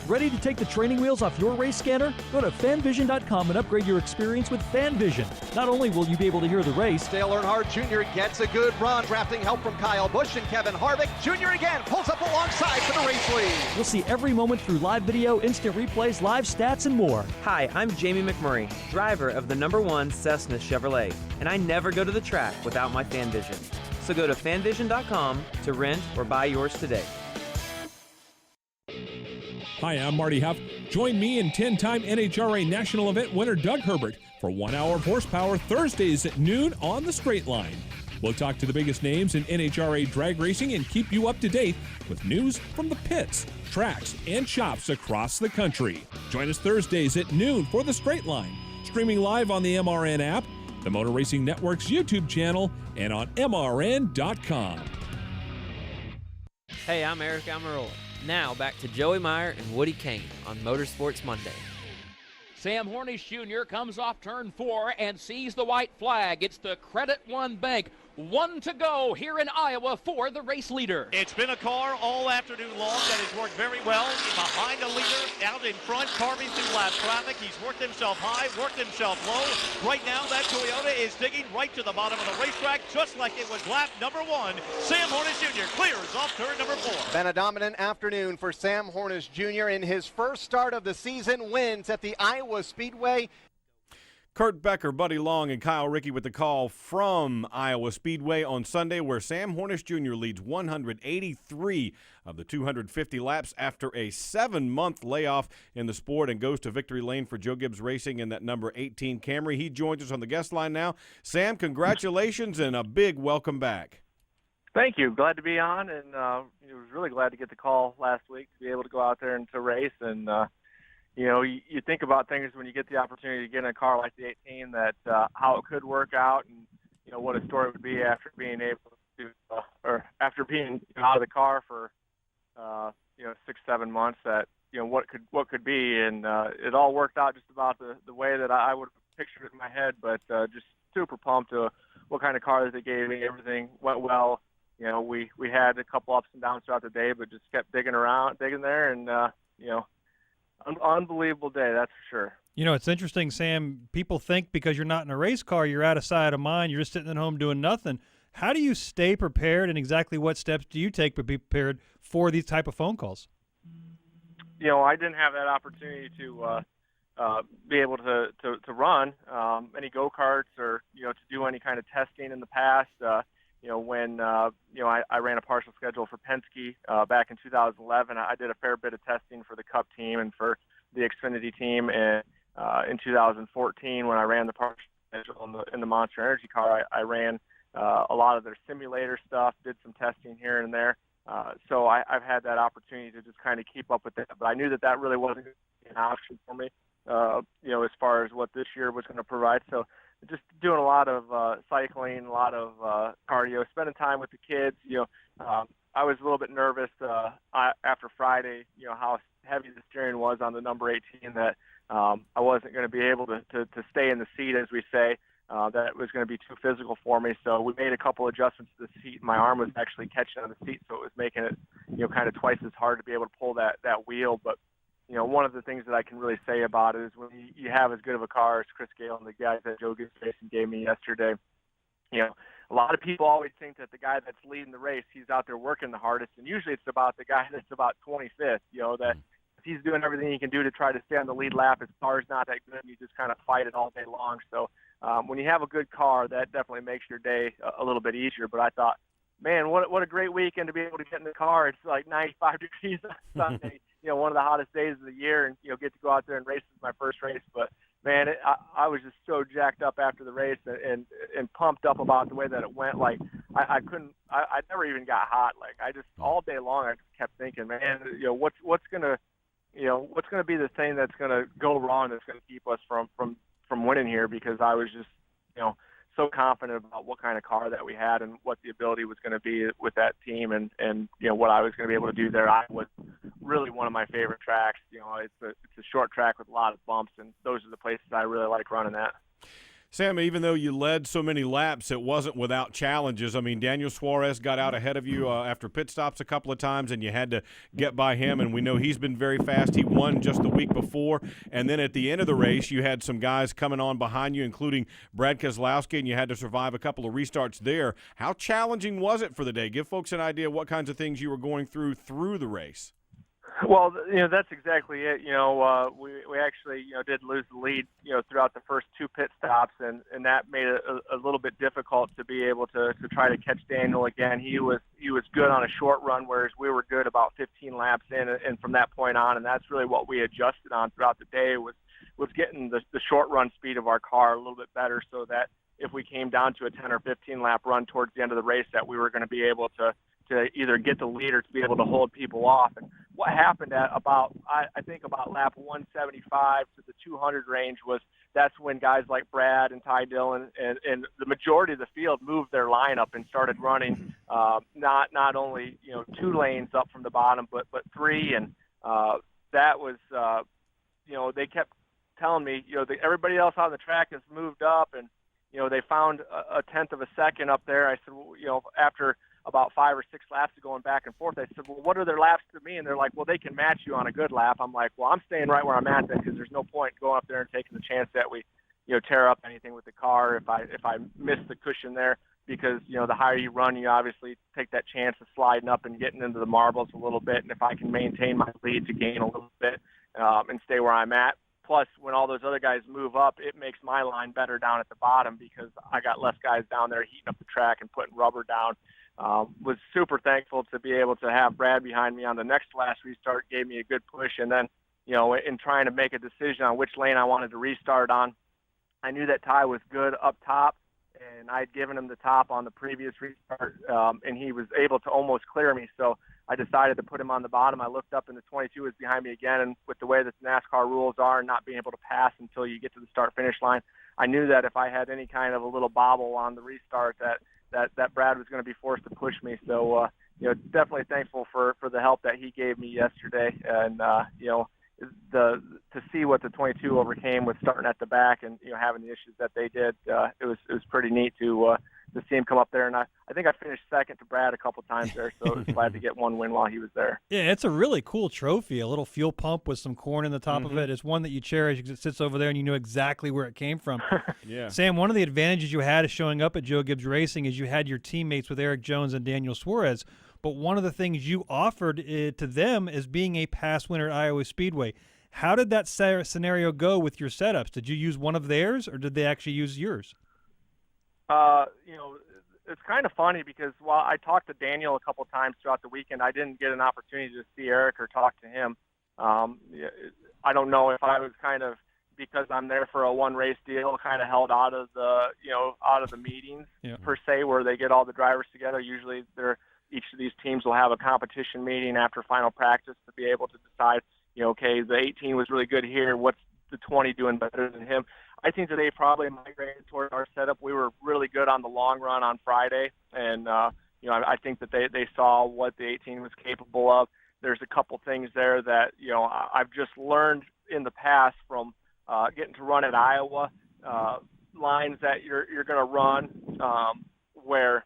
Ready to take the training wheels off your race scanner? Go to fanvision.com and upgrade your experience with FanVision. Not only will you be able to hear the race, Dale Earnhardt Jr. gets a good run, drafting help from Kyle Busch and Kevin Harvick. Jr. again pulls up alongside for the race lead. You'll see every moment through live video, instant replays, live stats, and more. Hi, I'm Jamie McMurray, driver of the #1 Cessna Chevrolet, and I never go to the track without my FanVision. So go to fanvision.com to rent or buy yours today. Hi, I'm Marty Huff. Join me and 10-time NHRA National Event winner Doug Herbert for 1 hour of horsepower Thursdays at noon on the Straight Line. We'll talk to the biggest names in NHRA drag racing and keep you up to date with news from the pits, tracks, and shops across the country. Join us Thursdays at noon for the Straight Line, streaming live on the MRN app, the Motor Racing Network's YouTube channel, and on MRN.com. Hey, I'm Eric Amarola. Now back to Joey Meyer and Woody CAIN on Motorsports Monday. Sam Hornish Jr. comes off turn 4 and sees the white flag. It's the Credit One Bank. 1 to go here in Iowa for the race leader. It's been a car all afternoon long that has worked very well. Behind the leader, out in front, carving through lap traffic. He's worked himself high, worked himself low. Right now, that Toyota is digging right to the bottom of the racetrack, just like it was lap #1. Sam Hornish Jr. clears off turn number 4. Been a dominant afternoon for Sam Hornish Jr. in his first start of the season, wins at the Iowa Speedway. Kurt Becker, Buddy Long, and Kyle Rickey with the call from Iowa Speedway on Sunday, where Sam Hornish Jr. leads 183 of the 250 laps after a 7-month layoff in the sport and goes to victory lane for Joe Gibbs Racing in that number 18 Camry. He joins us on the guest line now. Sam, congratulations and a big welcome back. Thank you. Glad to be on, and was really glad to get the call last week to be able to go out there and to race. And you think about things when you get the opportunity to get in a car like the 18, that how it could work out, and what a story would be after being able to, or after being out of the car for 6-7 months. That what could be, and it all worked out just about the way that I would have pictured it in my head. But just super pumped to what kind of car that they gave me. Everything went well. We had a couple ups and downs throughout the day, but just kept digging there, and unbelievable day, that's for sure. It's interesting, Sam. People think because you're not in a race car, you're out of sight, out of mind, you're just sitting at home doing nothing. How do you stay prepared, and exactly what steps do you take to be prepared for these type of phone calls? I didn't have that opportunity to be able to run any go-karts or, to do any kind of testing in the past. When I ran a partial schedule for Penske back in 2011, I did a fair bit of testing for the Cup team and for the Xfinity team. And in 2014, when I ran the partial schedule in the Monster Energy car, I ran a lot of their simulator stuff, did some testing here and there. So I've had that opportunity to just kind of keep up with that. But I knew that really wasn't an option for me, as far as what this year was going to provide. So just doing a lot of cycling, a lot of cardio, spending time with the kids. I was a little bit nervous after Friday, how heavy the steering was on the number 18, that I wasn't going to be able to stay in the seat, as we say. That it was going to be too physical for me. So we made a couple adjustments to the seat. My arm was actually catching on the seat, so it was making it, kind of twice as hard to be able to pull that wheel. But, one of the things that I can really say about it is when you have as good of a car as Chris Gale and the guys that Joe Gibbs Racing gave me yesterday, a lot of people always think that the guy that's leading the race, he's out there working the hardest. And usually it's about the guy that's about 25th, that if he's doing everything he can do to try to stay on the lead lap, his car's not that good, and you just kind of fight it all day long. So when you have a good car, that definitely makes your day a little bit easier. But I thought, man, what a great weekend to be able to get in the car. It's like 95 degrees on Sunday, one of the hottest days of the year, and, get to go out there and race. Is my first race. But, man, I was just so jacked up after the race and pumped up about the way that it went. Like, I never even got hot. Like, I just, all day long, I just kept thinking, man, what's going to be the thing that's going to go wrong that's going to keep us from winning here, because I was just, so confident about what kind of car that we had and what the ability was going to be with that team and what I was going to be able to do there. I was really one of my favorite tracks. It's a short track with a lot of bumps, and those are the places I really like running at. Sam, even though you led so many laps, it wasn't without challenges. I mean, Daniel Suarez got out ahead of you after pit stops a couple of times, and you had to get by him, and we know he's been very fast. He won just the week before, and then at the end of the race, you had some guys coming on behind you, including Brad Keselowski, and you had to survive a couple of restarts there. How challenging was it for the day? Give folks an idea what kinds of things you were going through the race. Well, that's exactly it. We actually, did lose the lead, throughout the first two pit stops, and that made it a little bit difficult to be able to try to catch Daniel again. He was good on a short run, whereas we were good about 15 laps in, and from that point on, and that's really what we adjusted on throughout the day was getting the short run speed of our car a little bit better, so that if we came down to a 10 or 15 lap run towards the end of the race, that we were going to be able to either get the lead or to be able to hold people off. And what happened at about lap 175 to the 200 range that's when guys like Brad and Ty Dillon and the majority of the field moved their lineup and started running not only 2 lanes up from the bottom but 3, and that was they kept telling me everybody else on the track has moved up, and they found a tenth of a second up there. I said, well, after about 5 or 6 laps of going back and forth, I said, well, what are their laps to me? And they're like, well, they can match you on a good lap. I'm like, well, I'm staying right where I'm at then, because there's no point going up there and taking the chance that we, tear up anything with the car if I miss the cushion there, because, the higher you run, you obviously take that chance of sliding up and getting into the marbles a little bit. And if I can maintain my lead to gain a little bit and stay where I'm at. Plus, when all those other guys move up, it makes my line better down at the bottom, because I got less guys down there heating up the track and putting rubber down. Was super thankful to be able to have Brad behind me on the next last restart, gave me a good push. And then, in trying to make a decision on which lane I wanted to restart on, I knew that Ty was good up top, and I'd given him the top on the previous restart, and he was able to almost clear me. So I decided to put him on the bottom. I looked up, and the 22 was behind me again, and with the way that the NASCAR rules are, and not being able to pass until you get to the start-finish line, I knew that if I had any kind of a little bobble on the restart, that Brad was going to be forced to push me. So, definitely thankful for the help that he gave me yesterday. And, to see what the 22 overcame with starting at the back and, having the issues that they did, it was pretty neat to see him come up there. And I think I finished second to Brad a couple times there, so I was glad to get one win while he was there. Yeah, it's a really cool trophy, a little fuel pump with some corn in the top of it. It's one that you cherish because it sits over there and you know exactly where it came from. Yeah. Sam, one of the advantages you had of showing up at Joe Gibbs Racing is you had your teammates with Eric Jones and Daniel Suarez but one of the things you offered to them is being a past winner at Iowa Speedway. How did that scenario go with your setups? Did you use one of theirs, or did they actually use yours? You know, it's kind of funny because while I talked to Daniel a couple times throughout the weekend, I didn't get an opportunity to see Eric or talk to him. I don't know if I was kind of, because I'm there for a one race deal, kind of held out of the meetings per se, where they get all the drivers together. Usually each of these teams will have a competition meeting after final practice to be able to decide, okay, the 18 was really good here. What's the 20 doing better than him? I think that they probably migrated toward our setup. We were really good on the long run on Friday, and I think that they saw what the 18 was capable of. There's a couple things there that I've just learned in the past from getting to run at Iowa, lines that you're going to run where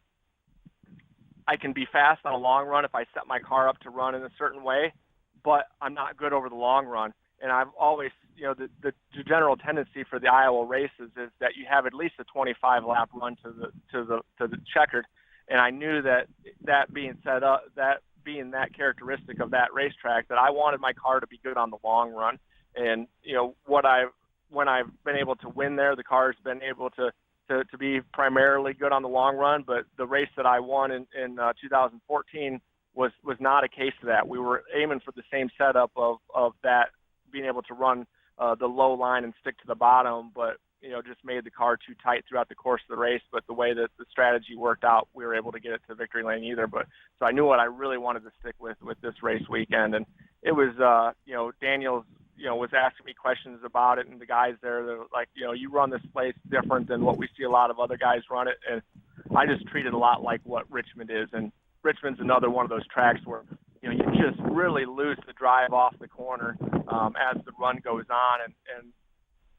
I can be fast on a long run if I set my car up to run in a certain way, but I'm not good over the long run. And I've always, the general tendency for the Iowa races is that you have at least a 25-lap run to the checkered. And I knew that being set up, that being that characteristic of that racetrack, that I wanted my car to be good on the long run. And when I've been able to win there, the car's been able to be primarily good on the long run. But the race that I won in 2014 was not a case of that. We were aiming for the same setup of that, being able to run the low line and stick to the bottom, but just made the car too tight throughout the course of the race. But the way that the strategy worked out, we were able to get it to victory lane either. But so I knew what I really wanted to stick with this race weekend, and it was Daniel's was asking me questions about it, and the guys there, they're like, you run this place different than what we see a lot of other guys run it, and I just treat it a lot like what Richmond is. And Richmond's another one of those tracks where you just really lose the drive off the corner as the run goes on, and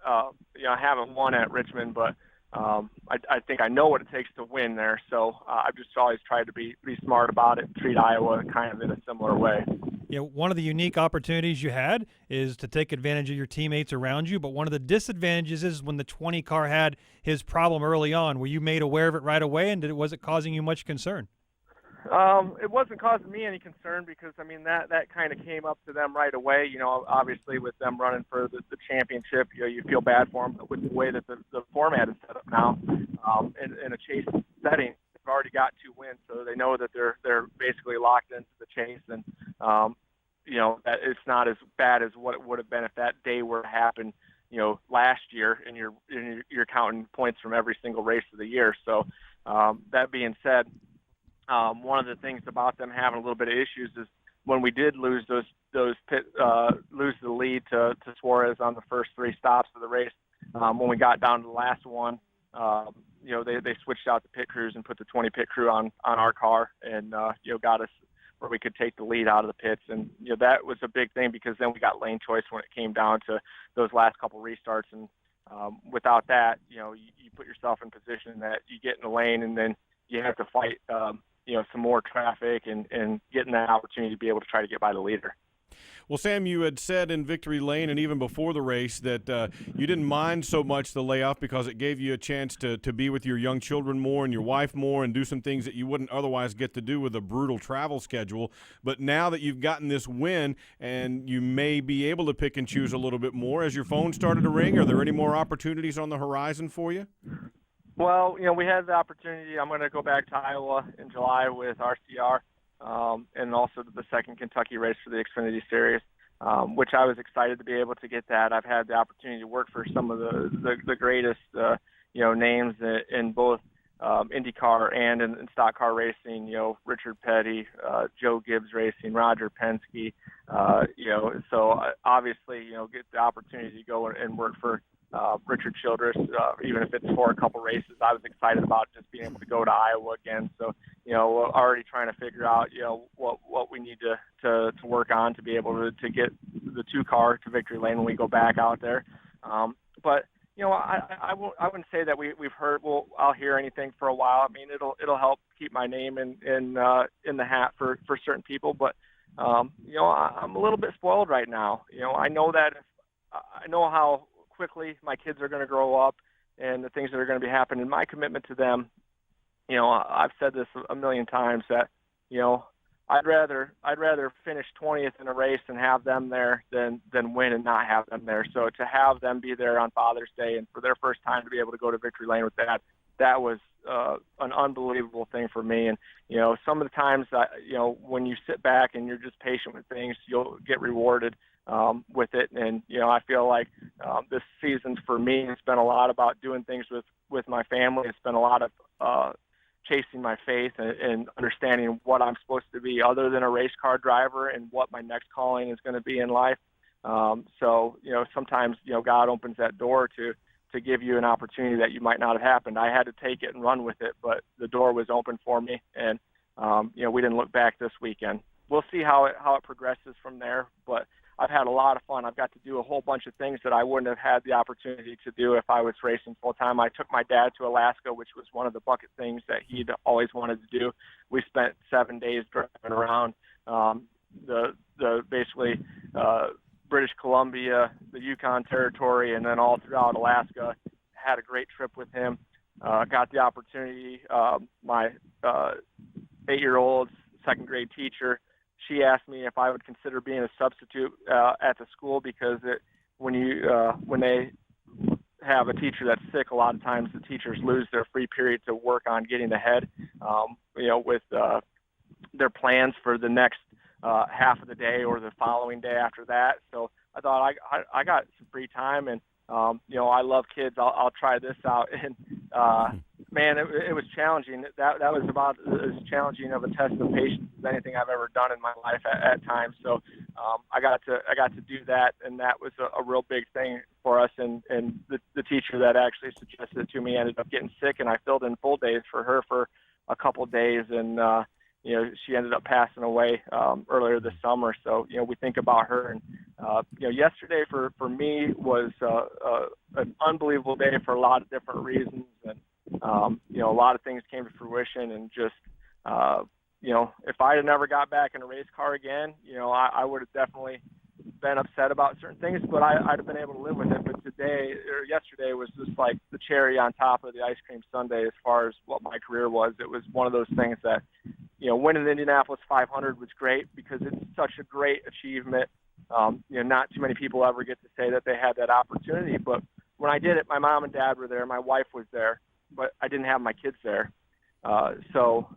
I haven't won at Richmond, but I think I know what it takes to win there. So I've just always tried to be smart about it and treat Iowa kind of in a similar way. One of the unique opportunities you had is to take advantage of your teammates around you, but one of the disadvantages is when the 20 car had his problem early on. Were you made aware of it right away, and was it causing you much concern? It wasn't causing me any concern because, that kind of came up to them right away. Obviously with them running for the championship, you feel bad for them. But with the way that the format is set up now, in a chase setting, they've already got 2 wins, so they know that they're basically locked into the chase. And, that it's not as bad as what it would have been if that day were to happen, last year, and you're counting points from every single race of the year. So that being said, one of the things about them having a little bit of issues is when we did lose lose the lead to Suarez on the first 3 stops of the race. When we got down to the last one, they switched out the pit crews and put the 20 pit crew on our car, and got us where we could take the lead out of the pits. And that was a big thing because then we got lane choice when it came down to those last couple restarts. And without that, you put yourself in position that you get in the lane and then you have to fight some more traffic and getting that opportunity to be able to try to get by the leader. Well, Sam, you had said in victory lane and even before the race that you didn't mind so much the layoff because it gave you a chance to be with your young children more and your wife more and do some things that you wouldn't otherwise get to do with a brutal travel schedule. But now that you've gotten this win and you may be able to pick and choose a little bit more, as your phone started to ring, are there any more opportunities on the horizon for you? Well, we had the opportunity. I'm going to go back to Iowa in July with RCR. And also the second Kentucky race for the XFINITY Series, which I was excited to be able to get that. I've had the opportunity to work for some of the greatest, names in both IndyCar and in stock car racing. Richard Petty, Joe Gibbs Racing, Roger Penske. So obviously, get the opportunity to go and work for Richard Childress, even if it's for a couple races. I was excited about just being able to go to Iowa again. So, already trying to figure out, what we need to work on to be able to get the 2 car to victory lane when we go back out there. But, I wouldn't say that we've heard, I'll hear anything for a while. It'll help keep my name in the hat for certain people. But, I'm a little bit spoiled right now. I know that I know how quickly my kids are going to grow up and the things that are going to be happening. My commitment to them, I've said this a million times that, I'd rather finish 20th in a race and have them there than win and not have them there. So to have them be there on Father's Day and for their first time to be able to go to victory lane with that was an unbelievable thing for me. And some of the times when you sit back and you're just patient with things, you'll get rewarded with it. And I feel like this season's for me, it's been a lot about doing things with my family. It's been a lot of chasing my faith and understanding what I'm supposed to be other than a race car driver and what my next calling is going to be in life. So sometimes, God opens that door to give you an opportunity that you might not have happened. I had to take it and run with it, but the door was open for me. And, we didn't look back this weekend. We'll see how it progresses from there, but I've had a lot of fun. I've got to do a whole bunch of things that I wouldn't have had the opportunity to do if I was racing full time. I took my dad to Alaska, which was one of the bucket things that he'd always wanted to do. We spent 7 days driving around the basically British Columbia, the Yukon Territory, and then all throughout Alaska. Had a great trip with him. Got the opportunity. My 8-year-old second grade teacher, she asked me if I would consider being a substitute at the school because when they have a teacher that's sick, a lot of times the teachers lose their free period to work on getting ahead, with their plans for the next half of the day or the following day after that. So I thought I got some free time and, I love kids. I'll try this out. And, man, it was challenging. That was about as challenging of a test of patience as anything I've ever done in my life at times. So I got to do that, and that was a real big thing for us. And the teacher that actually suggested it to me ended up getting sick, and I filled in full days for her for a couple of days, and she ended up passing away earlier this summer. So we think about her, and yesterday for me was an unbelievable day for a lot of different reasons, and a lot of things came to fruition, and just if I had never got back in a race car again, I would have definitely been upset about certain things, but I'd have been able to live with it. But yesterday was just like the cherry on top of the ice cream sundae as far as what my career was. It was one of those things that, winning the Indianapolis 500 was great because it's such a great achievement. Not too many people ever get to say that they had that opportunity, but when I did it, my mom and dad were there, my wife was there, but I didn't have my kids there. So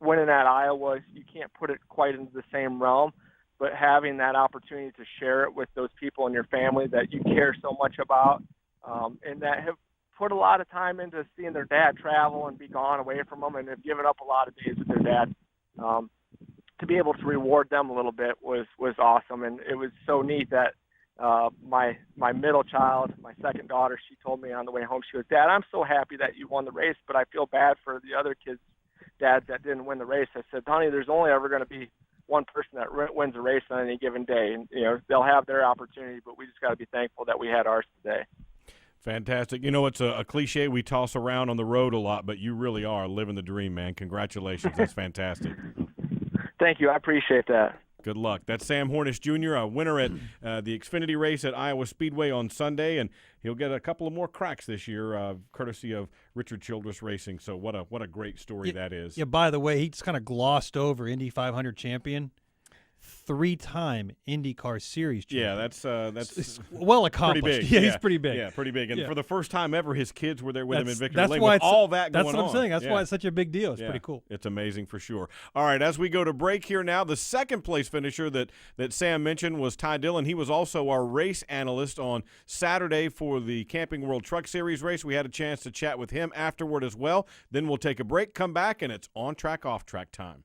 winning at Iowa, you can't put it quite into the same realm, but having that opportunity to share it with those people in your family that you care so much about, and that have put a lot of time into seeing their dad travel and be gone away from them, and have given up a lot of days with their dad, to be able to reward them a little bit was awesome. And it was so neat that my middle child, my second daughter, she told me on the way home, she goes, "Dad, I'm so happy that you won the race, but I feel bad for the other kids' dads that didn't win the race." I said, "Honey, there's only ever going to be one person that wins a race on any given day, and they'll have their opportunity, but we just got to be thankful that we had ours today." Fantastic. It's a cliche we toss around on the road a lot, but you really are living the dream, man. Congratulations. That's fantastic. Thank you. I appreciate that. Good luck. That's Sam Hornish Jr., a winner at the Xfinity race at Iowa Speedway on Sunday, and he'll get a couple of more cracks this year, courtesy of Richard Childress Racing. So what a great story that is. Yeah. By the way, he just kind of glossed over Indy 500 champion, 3-time IndyCar Series champion. Yeah, that's well accomplished. Pretty big. Yeah, he's pretty big. Yeah, pretty big. And for the first time ever, his kids were there with him in victory that's lane. Why with all that going on. That's what I'm saying. That's why it's such a big deal. It's pretty cool. It's amazing for sure. All right, as we go to break here now, the second place finisher that Sam mentioned was Ty Dillon. He was also our race analyst on Saturday for the Camping World Truck Series race. We had a chance to chat with him afterward as well. Then we'll take a break, come back, and it's on-track, off-track time.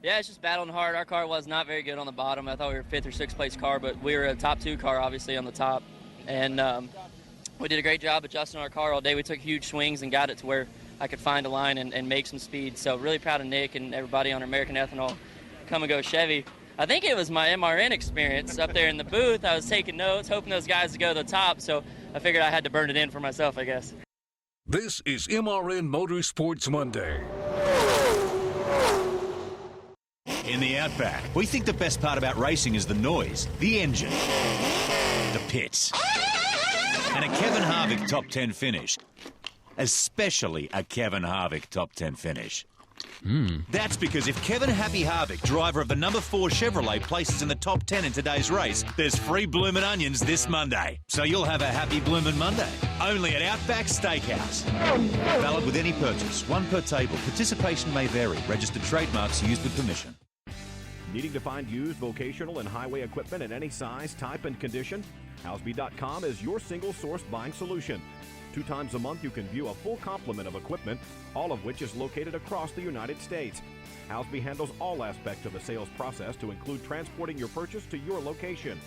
Yeah, it's just battling hard. Our car was not very good on the bottom. I thought we were a 5th or 6th place car, but we were a top 2 car, obviously, on the top. And we did a great job adjusting our car all day. We took huge swings and got it to where I could find a line and make some speed. So really proud of Nick and everybody on American Ethanol Come and Go Chevy. I think it was my MRN experience up there in the booth. I was taking notes, hoping those guys would go to the top, so I figured I had to burn it in for myself, I guess. This is MRN Motorsports Monday. In the Outback, we think the best part about racing is the noise, the engine, the pits, and a Kevin Harvick top 10 finish. Especially a Kevin Harvick top 10 finish. That's because if Kevin Happy Harvick, driver of the number 4 Chevrolet, places in the top 10 in today's race, there's free bloomin' onions this Monday. So you'll have a happy bloomin' Monday. Only at Outback Steakhouse. Valid with any purchase. One per table. Participation may vary. Registered trademarks used with permission. Needing to find used vocational and highway equipment in any size, type, and condition? Houseby.com is your single source buying solution. 2 times a month, you can view a full complement of equipment, all of which is located across the United States. Houseby handles all aspects of the sales process to include transporting your purchase to your location.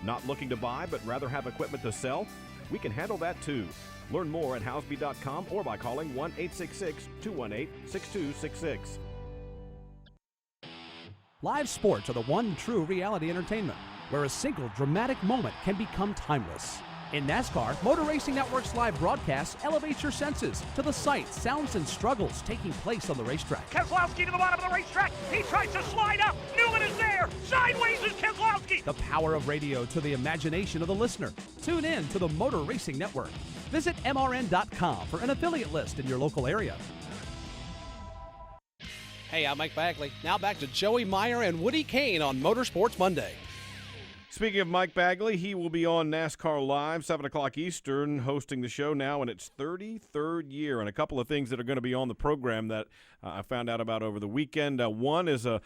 Not looking to buy, but rather have equipment to sell? We can handle that too. Learn more at houseby.com or by calling 1-866-218-6266. Live sports are the one true reality entertainment, where a single dramatic moment can become timeless. In NASCAR, Motor Racing Network's live broadcast elevates your senses to the sights, sounds, and struggles taking place on the racetrack. Keselowski to the bottom of the racetrack. He tries to slide up. Newman is there. Sideways is Keselowski. The power of radio to the imagination of the listener. Tune in to the Motor Racing Network. Visit MRN.com for an affiliate list in your local area. Hey, I'm Mike Bagley. Now back to Joey Meyer and Woody CAIN on Motorsports Monday. Speaking of Mike Bagley, he will be on NASCAR Live, 7 o'clock Eastern, hosting the show now in its 33rd year. And a couple of things that are going to be on the program that I found out about over the weekend. One is a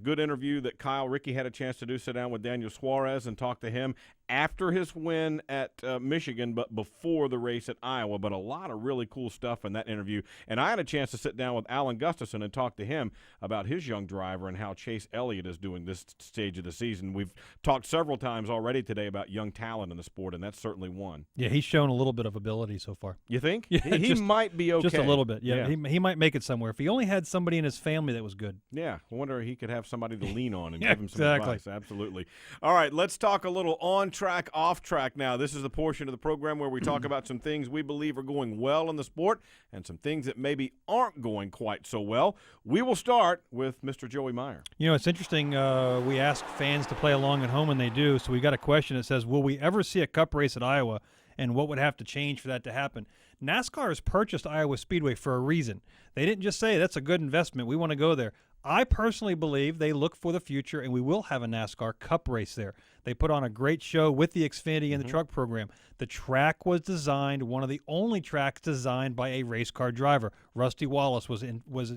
good interview that Kyle Rickey had a chance to do, sit down with Daniel Suarez and talk to him after his win at Michigan, but before the race at Iowa. But a lot of really cool stuff in that interview. And I had a chance to sit down with Alan Gustafson and talk to him about his young driver and how Chase Elliott is doing this stage of the season. We've talked several times already today about young talent in the sport, and that's certainly one. Yeah, he's shown a little bit of ability so far. You think? Yeah, he might be okay. Just a little bit, yeah. He might make it somewhere. If he only had somebody in his family that was good. Yeah, I wonder if he could have somebody to lean on and Yeah, give him some advice. Absolutely. All right, let's talk a little on track, off track now. This is the portion of the program where we talk about some things we believe are going well in the sport and some things that maybe aren't going quite so well. We will start with Mr. Joey Meyer. You know, it's interesting. We ask fans to play along at home, and they do. So we got a question that says, will we ever see a cup race at Iowa, and what would have to change for that to happen? NASCAR has purchased Iowa Speedway for a reason. They didn't just say, that's a good investment, we want to go there. I personally believe they look for the future, and we will have a NASCAR Cup race there. They put on a great show with the Xfinity and the truck program. The track was designed, one of the only tracks designed by a race car driver. Rusty Wallace was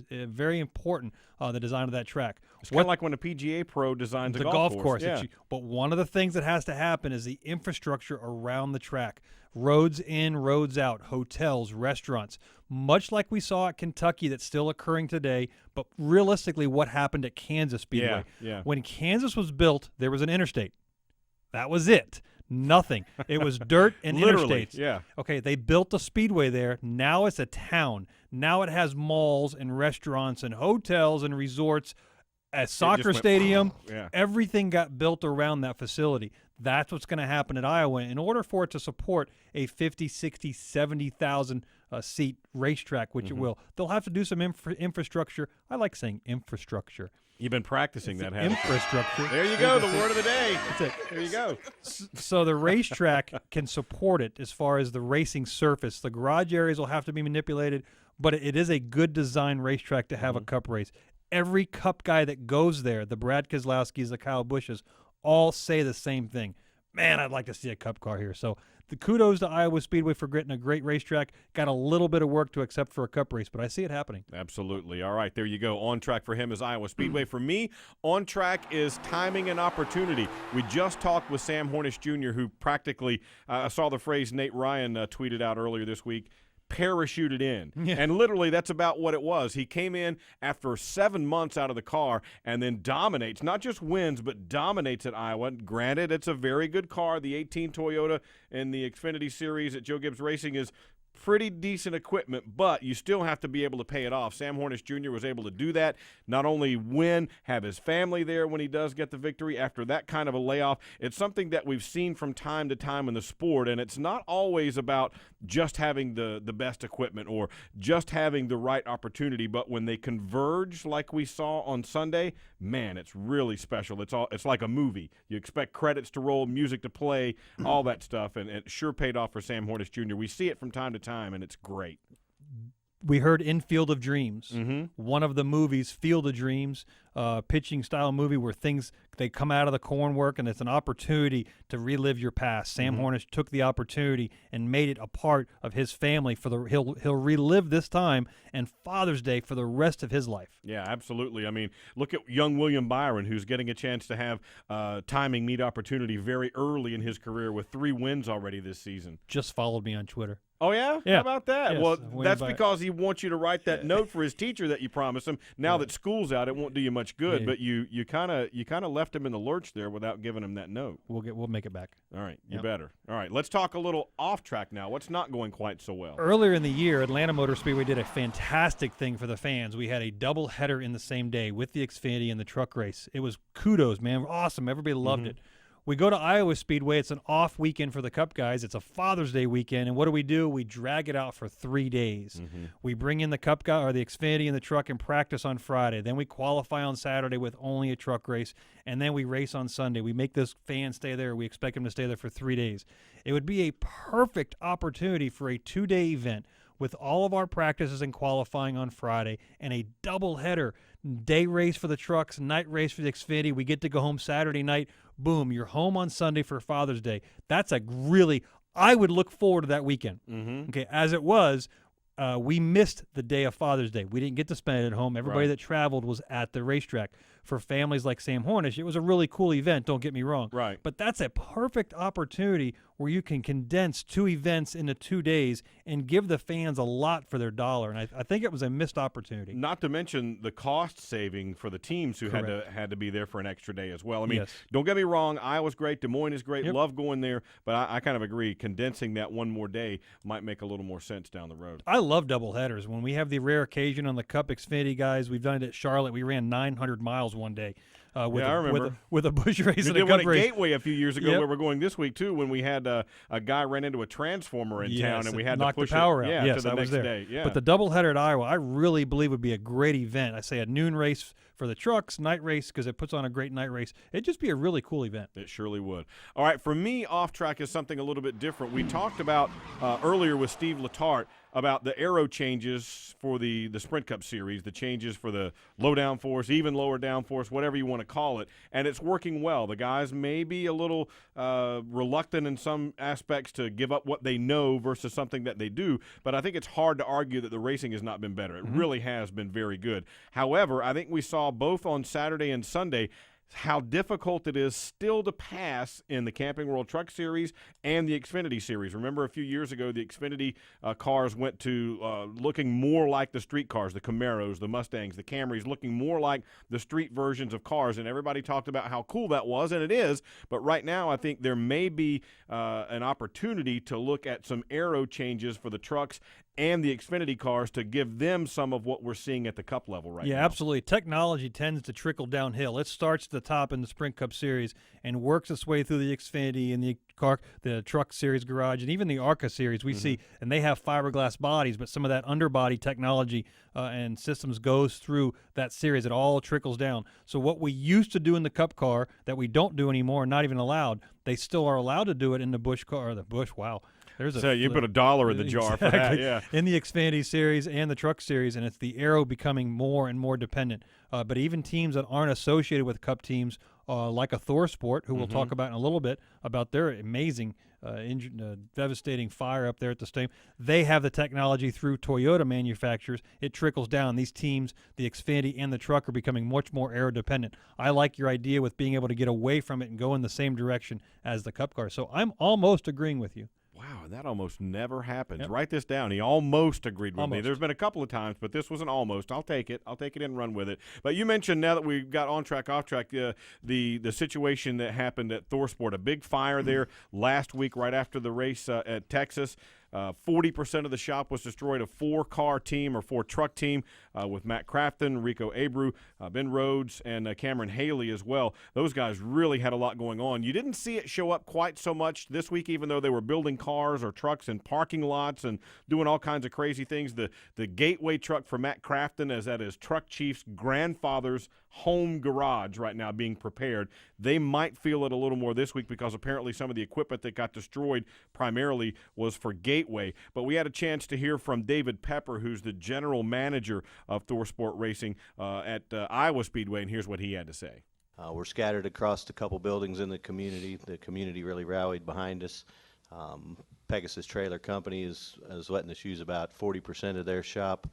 very important, the design of that track. It's kind of like when a PGA pro designs a golf course. Yeah. But one of the things that has to happen is the infrastructure around the track. Roads in, roads out, hotels, restaurants, much like we saw at Kentucky that's still occurring today, but realistically what happened at Kansas Speedway. Yeah. When Kansas was built, there was an interstate. That was it. Nothing. It was dirt and Literally, interstates. yeah. Okay, they built a speedway there. Now it's a town. Now it has malls and restaurants and hotels and resorts, a soccer stadium. Yeah. Everything got built around that facility. That's what's going to happen at Iowa. In order for it to support a 50, 60, 70,000 seat racetrack, which it will, they'll have to do some infrastructure. I like saying infrastructure. You've been practicing that, haven't you? Infrastructure. There you go, the word of the day. That's it. There you go. So the racetrack can support it as far as the racing surface. The garage areas will have to be manipulated, but it is a good design racetrack to have a cup race. Every cup guy that goes there, the Brad Keselowskis, the Kyle Busches, all say the same thing. Man, I'd like to see a cup car here. So the kudos to Iowa Speedway for getting a great racetrack. Got a little bit of work to accept for a cup race, but I see it happening. Absolutely. All right, there you go. On track for him is Iowa Speedway. For me, on track is timing and opportunity. We just talked with Sam Hornish Jr., who practically, I saw the phrase Nate Ryan tweeted out earlier this week, parachuted in. Yeah. And literally that's about what it was. He came in after 7 months out of the car and then dominates, not just wins, but dominates at Iowa. Granted, it's a very good car. The 18 Toyota in the Xfinity Series at Joe Gibbs Racing is pretty decent equipment, but you still have to be able to pay it off. Sam Hornish Jr. was able to do that, not only win, have his family there when he does get the victory after that kind of a layoff. It's something that we've seen from time to time in the sport, and it's not always about just having the best equipment or just having the right opportunity, but when they converge like we saw on Sunday, man, it's really special. It's like a movie. You expect credits to roll, music to play, all that stuff, and it sure paid off for Sam Hornish Jr. We see it from time to time, and it's great. we heard in Field of Dreams, Mm-hmm. one of the movies, Field of Dreams, pitching style movie where they come out of the corn work and it's an opportunity to relive your past. Sam Hornish took the opportunity and made it a part of his family he'll relive this time and Father's Day for the rest of his life. Yeah, absolutely. I mean, look at young William Byron, who's getting a chance to have timing meet opportunity very early in his career with 3 wins already this season. Just followed me on Twitter. Oh, yeah? Yeah. How about that? Yes, Well, way that's back. because he wants you to write that note for his teacher that you promised him. Now that school's out, it won't do you much good, Yeah. but you kind of left him in the lurch there without giving him that note. We'll make it back. All right, you Yep. better. All right, let's talk a little off track now. What's not going quite so well? Earlier in the year, Atlanta Motor Speedway did a fantastic thing for the fans. We had a double header in the same day with the Xfinity and the truck race. It was kudos, man. Awesome. Everybody loved it. We go to Iowa Speedway. It's an off weekend for the Cup guys. It's a Father's Day weekend. And what do? We drag it out for 3 days. We bring in the Cup guy or the Xfinity and the truck and practice on Friday. Then we qualify on Saturday with only a truck race. And then we race on Sunday. We make this fan stay there. We expect him to stay there for 3 days. It would be a perfect opportunity for a 2-day event with all of our practices and qualifying on Friday and a doubleheader, day race for the trucks, night race for the Xfinity. We get to go home Saturday night. Boom, you're home on Sunday for Father's Day. That's I would look forward to that weekend. Okay, as it was, we missed the day of Father's Day. We didn't get to spend it at home. Everybody that traveled was at the racetrack. For families like Sam Hornish, it was a really cool event, don't get me wrong. Right. But that's a perfect opportunity where you can condense 2 events into 2 days and give the fans a lot for their dollar. And I think it was a missed opportunity. Not to mention the cost saving for the teams who had to be there for an extra day as well. I mean, don't get me wrong, Iowa's great, Des Moines is great, love going there, but I kind of agree. Condensing that one more day might make a little more sense down the road. I love doubleheaders. When we have the rare occasion on the Cup Xfinity guys, we've done it at Charlotte. We ran 900 miles one day. With I remember. With a bush race We and did a one Cup at race. Gateway a few years ago where we're going this week, too, when we had a guy ran into a transformer in town and we had to knock push the power it out. to the I was next there. day. Yeah. But the doubleheader at Iowa, I really believe would be a great event. I say a noon race for the trucks, night race because it puts on a great night race. It'd just be a really cool event. It surely would. All right, for me, off track is something a little bit different. We talked about earlier with Steve Letarte about the aero changes for the Sprint Cup Series, the changes for the low downforce, even lower downforce, whatever you want to call it, and it's working well. The guys may be a little reluctant in some aspects to give up what they know versus something that they do, but I think it's hard to argue that the racing has not been better. It really has been very good. However, I think we saw both on Saturday and Sunday how difficult it is still to pass in the Camping World Truck Series and the Xfinity Series. Remember a few years ago, the Xfinity cars went to looking more like the street cars, the Camaros, the Mustangs, the Camrys, looking more like the street versions of cars, and everybody talked about how cool that was, and it is, but right now I think there may be an opportunity to look at some aero changes for the trucks and the Xfinity cars to give them some of what we're seeing at the Cup level right now. Yeah, absolutely. Technology tends to trickle downhill. It starts at the top in the Sprint Cup Series and works its way through the Xfinity and the Truck Series garage and even the ARCA Series we see, and they have fiberglass bodies, but some of that underbody technology and systems goes through that series. It all trickles down. So what we used to do in the Cup car that we don't do anymore, not even allowed, they still are allowed to do it in the Busch car. Or the Busch, wow. So you put $1 in the jar for that, yeah. In the Xfinity Series and the Truck Series, and it's the aero becoming more and more dependent. But even teams that aren't associated with Cup teams, like a Thor Sport, who we'll talk about in a little bit, about their amazing devastating fire up there at the stadium, they have the technology through Toyota manufacturers. It trickles down. These teams, the Xfinity and the Truck, are becoming much more aero dependent. I like your idea with being able to get away from it and go in the same direction as the Cup car. So I'm almost agreeing with you. Wow, that almost never happens. Yep. Write this down. He almost agreed with me. There's been a couple of times, but this was an almost. I'll take it. I'll take it and run with it. But you mentioned, now that we've got on track, off track, the situation that happened at Thor Sport, a big fire there last week right after the race at Texas. 40% of the shop was destroyed. A 4-car team or 4-truck team with Matt Crafton, Rico Abreu, Ben Rhodes, and Cameron Haley as well. Those guys really had a lot going on. You didn't see it show up quite so much this week, even though they were building cars or trucks in parking lots and doing all kinds of crazy things. The gateway truck for Matt Crafton is at his truck chief's grandfather's home garage right now being prepared. They might feel it a little more this week because apparently some of the equipment that got destroyed primarily was for Gateway. But we had a chance to hear from David Pepper, who's the general manager of ThorSport Racing at Iowa Speedway, and here's what he had to say. We're scattered across a couple buildings in the community. The community really rallied behind us. Pegasus Trailer Company is letting us use about 40% of their shop.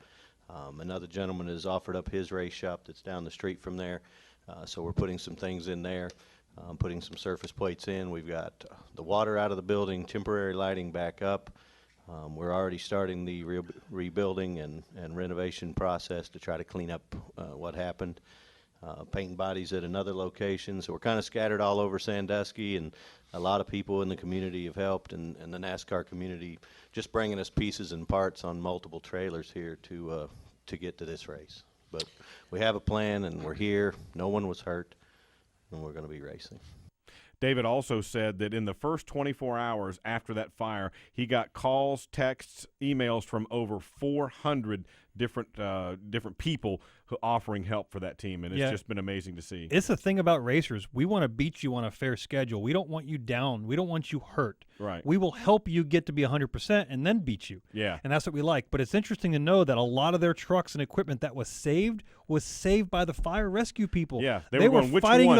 Another gentleman has offered up his race shop that's down the street from there. So we're putting some things in there, putting some surface plates in. We've got the water out of the building, temporary lighting back up. We're already starting the rebuilding and renovation process to try to clean up what happened. Painting bodies at another location. So we're kind of scattered all over Sandusky, and a lot of people in the community have helped, and the NASCAR community just bringing us pieces and parts on multiple trailers here to get to this race. But we have a plan, and we're here. No one was hurt, and we're going to be racing. David also said that in the first 24 hours after that fire, he got calls, texts, emails from over 400 different people who offering help for that team, and it's just been amazing to see. It's the thing about racers. We want to beat you on a fair schedule. We don't want you down. We don't want you hurt. Right. We will help you get to be 100% and then beat you. Yeah. And that's what we like. But it's interesting to know that a lot of their trucks and equipment that was saved by the fire rescue people. Yeah. They were going,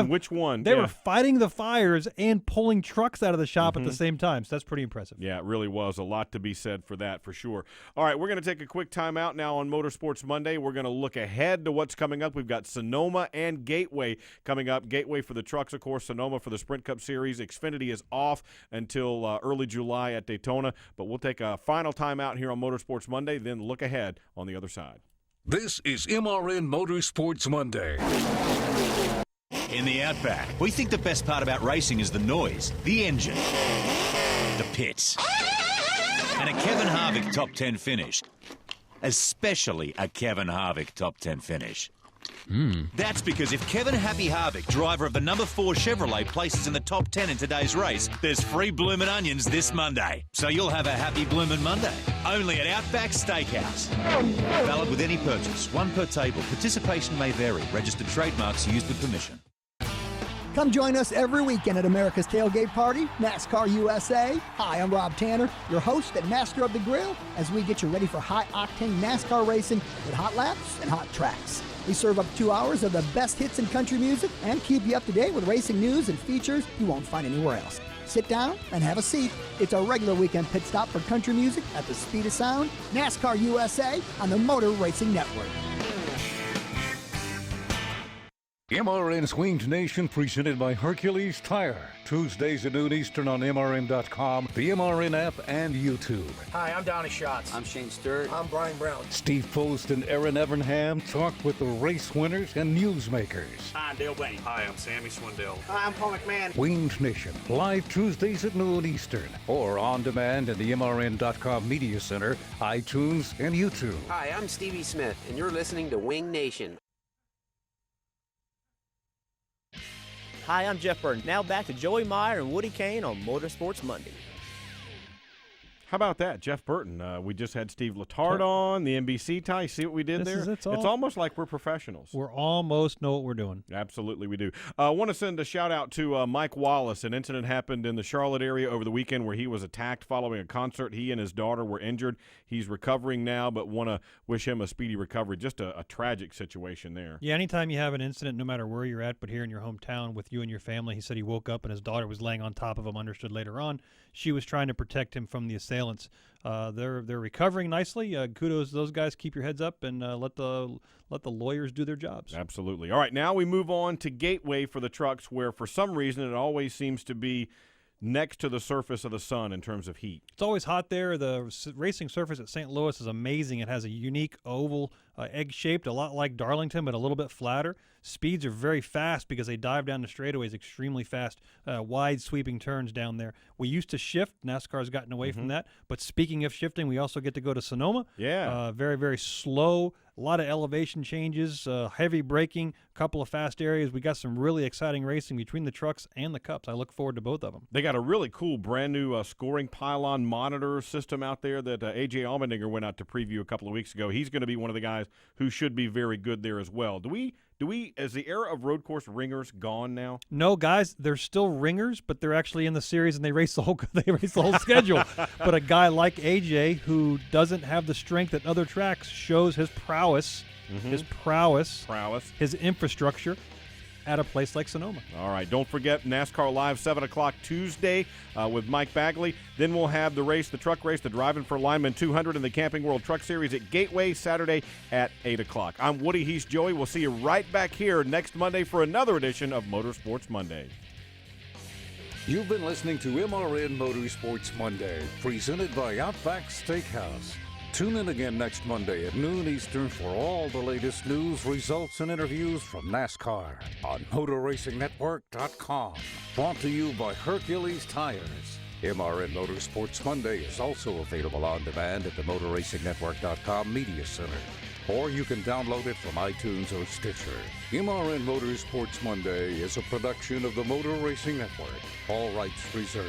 which one? They were fighting the fires and pulling trucks out of the shop at the same time. So that's pretty impressive. Yeah, it really was. A lot to be said for that, for sure. All right, we're going to take a quick timeout now on Motorsports Monday. We're going to look ahead to what's coming up. We've got Sonoma and Gateway coming up. Gateway for the trucks, of course. Sonoma for the Sprint Cup Series. Xfinity is off until early July at Daytona. But we'll take a final timeout here on Motorsports Monday, then look ahead on the other side. This is MRN Motorsports Monday. In the Outback, we think the best part about racing is the noise, the engine, the pits, and a Kevin Harvick top 10 finish. Especially a Kevin Harvick top 10 finish. That's because if Kevin Happy Harvick, driver of the number 4 Chevrolet, places in the top 10 in today's race, there's free bloomin' onions this Monday. So you'll have a happy bloomin' Monday. Only at Outback Steakhouse. Valid with any purchase. One per table. Participation may vary. Registered trademarks used with permission. Come join us every weekend at America's Tailgate Party, NASCAR USA. Hi, I'm Rob Tanner, your host and master of the grill, as we get you ready for high-octane NASCAR racing with hot laps and hot tracks. We serve up 2 hours of the best hits in country music and keep you up to date with racing news and features you won't find anywhere else. Sit down and have a seat. It's a regular weekend pit stop for country music at the speed of sound, NASCAR USA on the Motor Racing Network. MRN Swings Nation presented by Hercules Tire. Tuesdays at noon Eastern on MRN.com, the MRN app, and YouTube. Hi, I'm Donnie Schatz. I'm Shane Stewart. I'm Brian Brown. Steve Post and Aaron Evernham talk with the race winners and newsmakers. Hi, I'm Dale Blaney. Hi, I'm Sammy Swindell. Hi, I'm Paul McMahon. Wings Nation, live Tuesdays at noon Eastern, or on demand in the MRN.com Media Center, iTunes, and YouTube. Hi, I'm Stevie Smith, and you're listening to Wing Nation. Hi, I'm Jeff Burton. Now back to Joey Meyer and Woody CAIN on Motorsports Monday. How about that, Jeff Burton? We just had Steve Letarte on, the NBC tie. See what we did there? It's almost like we're professionals. We're almost know what we're doing. Absolutely, we do. I want to send a shout-out to Mike Wallace. An incident happened in the Charlotte area over the weekend where he was attacked following a concert. He and his daughter were injured. He's recovering now, but want to wish him a speedy recovery. Just a tragic situation there. Yeah, anytime you have an incident, no matter where you're at, but here in your hometown with you and your family, he said he woke up and his daughter was laying on top of him, understood later on. She was trying to protect him from the assailants. They're recovering nicely. Kudos to those guys. Keep your heads up and let the lawyers do their jobs. Absolutely. All right, now we move on to Gateway for the trucks, where for some reason it always seems to be next to the surface of the sun in terms of heat. It's always hot there. The racing surface at St. Louis is amazing. It has a unique oval, egg-shaped, a lot like Darlington, but a little bit flatter. Speeds are very fast because they dive down the straightaways extremely fast, wide sweeping turns down there. We used to shift. NASCAR's gotten away from that. But speaking of shifting, we also get to go to Sonoma. Yeah. Very, very slow. A lot of elevation changes, heavy braking, a couple of fast areas. We got some really exciting racing between the trucks and the Cups. I look forward to both of them. They got a really cool brand new scoring pylon monitor system out there that A.J. Allmendinger went out to preview a couple of weeks ago. He's going to be one of the guys who should be very good there as well. Do Is the era of road course ringers gone now? No, guys, they're still ringers, but they're actually in the series and they race the whole schedule. But a guy like AJ, who doesn't have the strength at other tracks, shows his prowess, his infrastructure at a place like Sonoma. All right, don't forget NASCAR Live 7 o'clock Tuesday with Mike Bagley. Then we'll have the truck race, the Driving for Lineman 200 and the Camping World Truck Series at Gateway Saturday at 8 o'clock. I'm Woody, he's Joey. We'll see you right back here next Monday for another edition of Motorsports Monday. You've been listening to MRN Motorsports Monday, presented by Outback Steakhouse. Tune in again next Monday at noon Eastern for all the latest news, results, and interviews from NASCAR on MotorRacingNetwork.com. Brought to you by Hercules Tires. MRN Motorsports Monday is also available on demand at the MotorRacingNetwork.com Media Center. Or you can download it from iTunes or Stitcher. MRN Motorsports Monday is a production of the Motor Racing Network. All rights reserved.